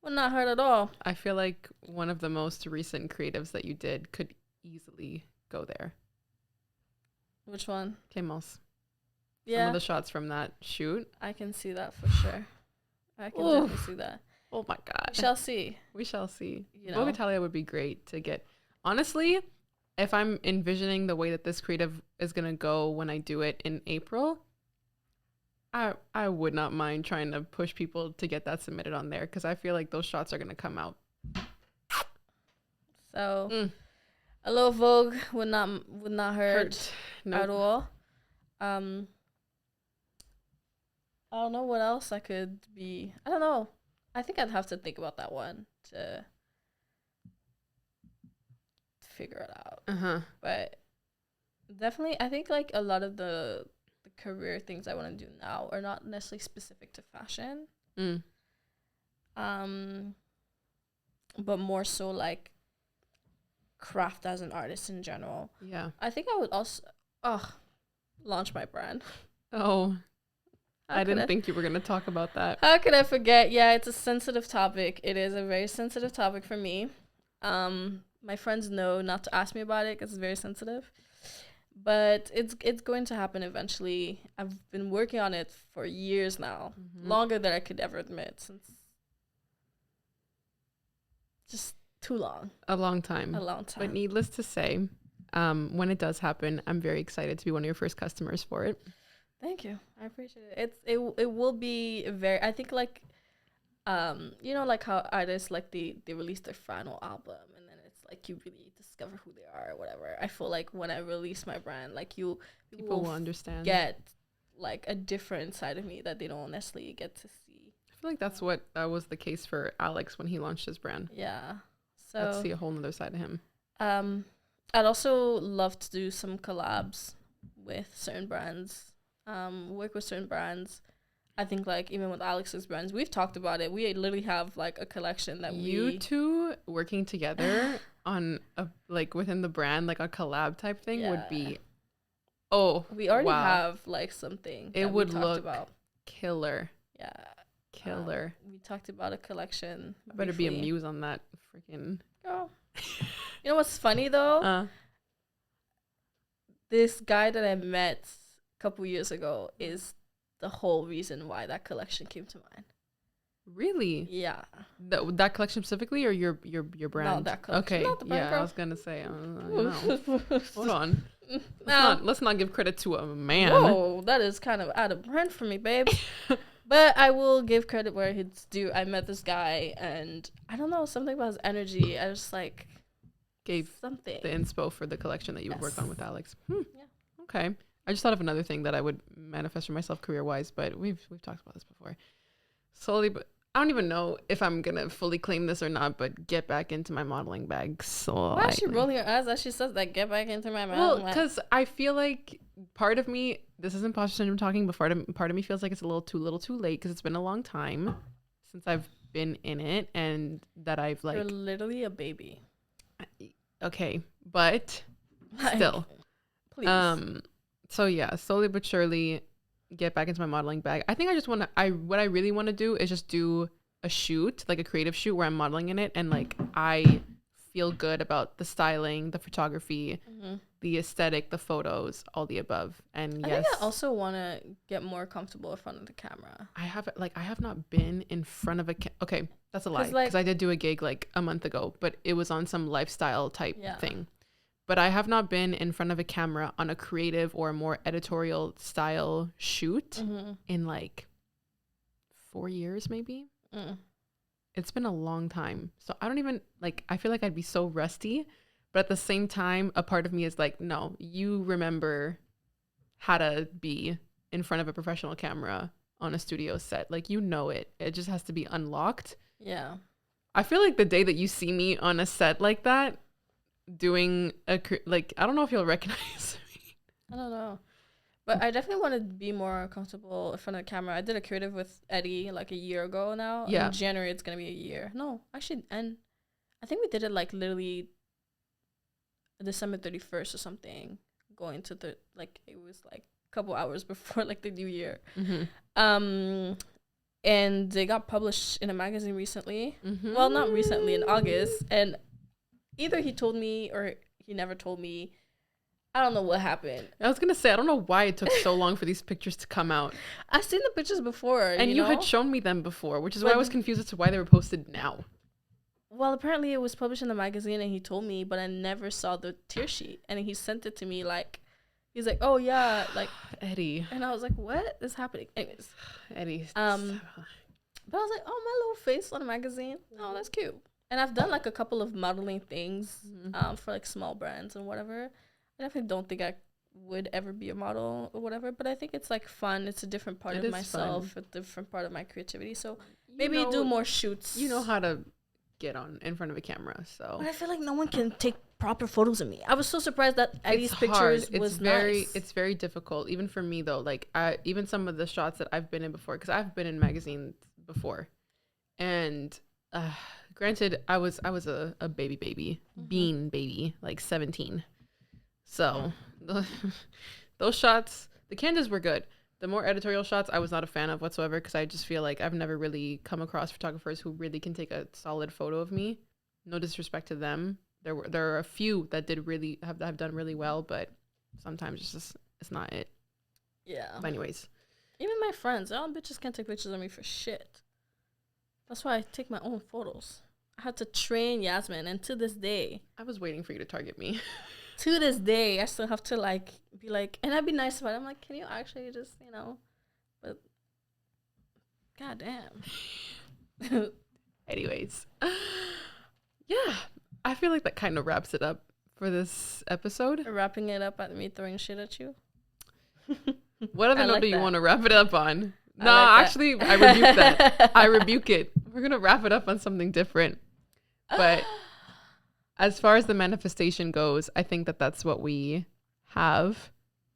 Would not hurt at all. I feel like one of the most recent creatives that you did could easily go there. Which one? Kemos. Yeah. Some of the shots from that shoot. I can see that for sure. I can definitely see that. Oh my God. We shall see. We shall see. You know? Vogue Italia would be great to get. Honestly, if I'm envisioning the way that this creative is going to go when I do it in April, I would not mind trying to push people to get that submitted on there because I feel like those shots are going to come out. So a little Vogue would not hurt Nope. at all. I don't know what else I could be. I don't know. I think I'd have to think about that one to figure it out. But definitely, I think like a lot of the career things I want to do now are not necessarily specific to fashion. But more so like craft as an artist in general. Yeah. I think I would also launch my brand. Oh, I didn't think you were going to talk about that. How could I forget? Yeah, it's a sensitive topic. It is a very sensitive topic for me. My friends know not to ask me about it because it's very sensitive. But it's going to happen eventually. I've been working on it for years now, longer than I could ever admit. Since just too long. A long time. But needless to say, when it does happen, I'm very excited to be one of your first customers for it. Thank you. I appreciate it. It will be very, I think like, you know, like how artists, like they release their final album and then it's like you really discover who they are or whatever. I feel like when I release my brand, like people will understand, get like a different side of me that they don't necessarily get to see. I feel like that's what was the case for Alex when he launched his brand. Yeah. So let's see a whole nother side of him. I'd also love to do some collabs with certain brands. Work with certain brands. I think like even with Alex's brands, we've talked about it. We literally have like a collection that you two working together on a like within the brand, like a collab type thing would be. Oh, we already have like something. It would look killer. Yeah, killer. We talked about a collection. I better be a muse on that freaking girl. You know what's funny though? This guy that I met a couple years ago is the whole reason why that collection came to mind. Really? Yeah. That collection specifically, or your brand? No, that collection. Okay. Not the brand, yeah, girl. I was gonna say. Hold on. Let's not give credit to a man. Whoa, that is kind of out of brand for me, babe. But I will give credit where it's due. I met this guy, and I don't know, something about his energy. I just like gave something the inspo for the collection that you would work on with Alex. Yeah. Okay. I just thought of another thing that I would manifest for myself career-wise, but we've talked about this before. Slowly, but I don't even know if I'm gonna fully claim this or not, but get back into my modeling bag. So why is she rolling her eyes as she says that? Get back into my modeling. Well, because I feel like part of me, this is imposter syndrome talking, but part of me feels like it's a little too late because it's been a long time since I've been in it, and that I've like. You're literally a baby. Okay, but like, still, please. So yeah, slowly but surely get back into my modeling bag. I think I just want to, what I really want to do is just do a shoot, like a creative shoot where I'm modeling in it. And like, I feel good about the styling, the photography, the aesthetic, the photos, all the above. And I think I also want to get more comfortable in front of the camera. I have not been in front of okay, that's a lie. Because I did do a gig like a month ago, but it was on some lifestyle type thing. But I have not been in front of a camera on a creative or more editorial style shoot in like 4 years, maybe. It's been a long time. So I don't even like, I feel like I'd be so rusty, but at the same time, a part of me is like, no, you remember how to be in front of a professional camera on a studio set. Like, you know it. It just has to be unlocked. Yeah. I feel like the day that you see me on a set like that, doing like, I don't know if you'll recognize me. I don't know, but I definitely want to be more comfortable in front of the camera. I did a creative with Eddie like a year ago now. Yeah, in January it's gonna be a year. No, actually, and I think we did it like literally December 31st or something, going to the like, it was like a couple hours before like the new year. And they got published in a magazine recently. Well, not recently, in August. And either he told me or he never told me. I don't know what happened. I was gonna say, I don't know why it took so long for these pictures to come out. I've seen the pictures before, and you had shown me them before, which is why I was confused as to why they were posted now. Well, apparently it was published in the magazine, and he told me, but I never saw the tear sheet. And he sent it to me like, he's like, "Oh yeah, like Eddie," and I was like, "What is happening?" Anyways, Eddie. But I was like, "Oh, my little face on a magazine. Oh, that's cute." And I've done like a couple of modeling things for like small brands and whatever. I definitely don't think I would ever be a model or whatever, but I think it's like fun. It's a different part of myself, a different part of my creativity. So maybe do more shoots. You know how to get in front of a camera, so. But I feel like no one can take proper photos of me. I was so surprised that Eddie's pictures was nice. It's very difficult, even for me though. Like even some of the shots that I've been in before, because I've been in magazines before, and. Granted, I was a baby, bean baby, like 17. So those shots, the candids were good. The more editorial shots, I was not a fan of whatsoever, because I just feel like I've never really come across photographers who really can take a solid photo of me. No disrespect to them. There are a few that have done really well, but sometimes it's not it. Yeah. But anyways, even my friends, all bitches can't take pictures of me for shit. That's why I take my own photos. I had to train Yasmine, and to this day, I was waiting for you to target me. To this day, I still have to like be like, and I'd be nice about it. I'm like, can you actually just, but goddamn. Anyways, yeah, I feel like that kind of wraps it up for this episode. Wrapping it up at me throwing shit at you. What other note do you want to wrap it up on? No, actually, I rebuke that. I rebuke it. We're gonna wrap it up on something different. But as far as the manifestation goes, I think that that's what we have,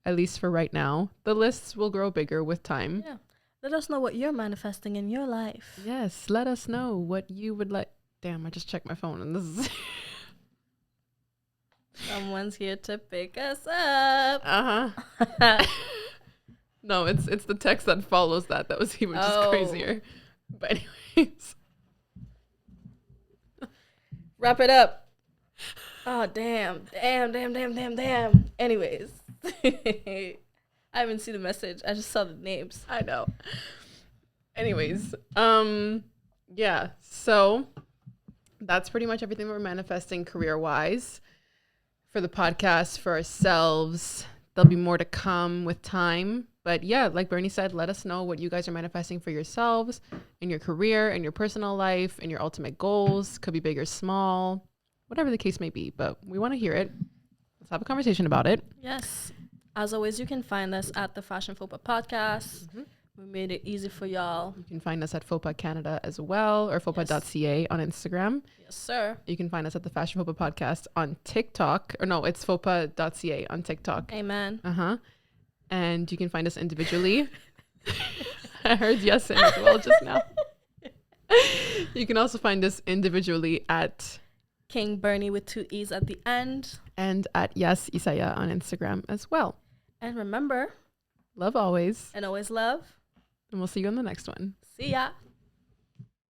at least for right now. The lists will grow bigger with time. Yeah. Let us know what you're manifesting in your life. Yes, let us know what you would like. Damn, I just checked my phone and this is... Someone's here to pick us up. Uh-huh. No, it's the text that follows that. That was even just crazier. But anyways. Wrap it up. Oh, damn. Anyways. I haven't seen the message. I just saw the names. I know. Anyways. Yeah. So that's pretty much everything we're manifesting career-wise. For the podcast, for ourselves. There'll be more to come with time. But yeah, like Bernie said, let us know what you guys are manifesting for yourselves in your career, in your personal life, in your ultimate goals. Could be big or small, whatever the case may be. But we want to hear it. Let's have a conversation about it. Yes. As always, you can find us at the Fashion Fopa Podcast. Mm-hmm. We made it easy for y'all. You can find us at Fopa Canada as well, or fopa.ca on Instagram. Yes, sir. You can find us at the Fashion Fopa Podcast on TikTok. Or no, it's fopa.ca on TikTok. Amen. Uh-huh. And you can find us individually. I heard yes in as well just now. You can also find us individually at King Bernie with 2 E's at the end. And at Yes Isaya on Instagram as well. And remember, love always. And always love. And we'll see you on the next one. See ya.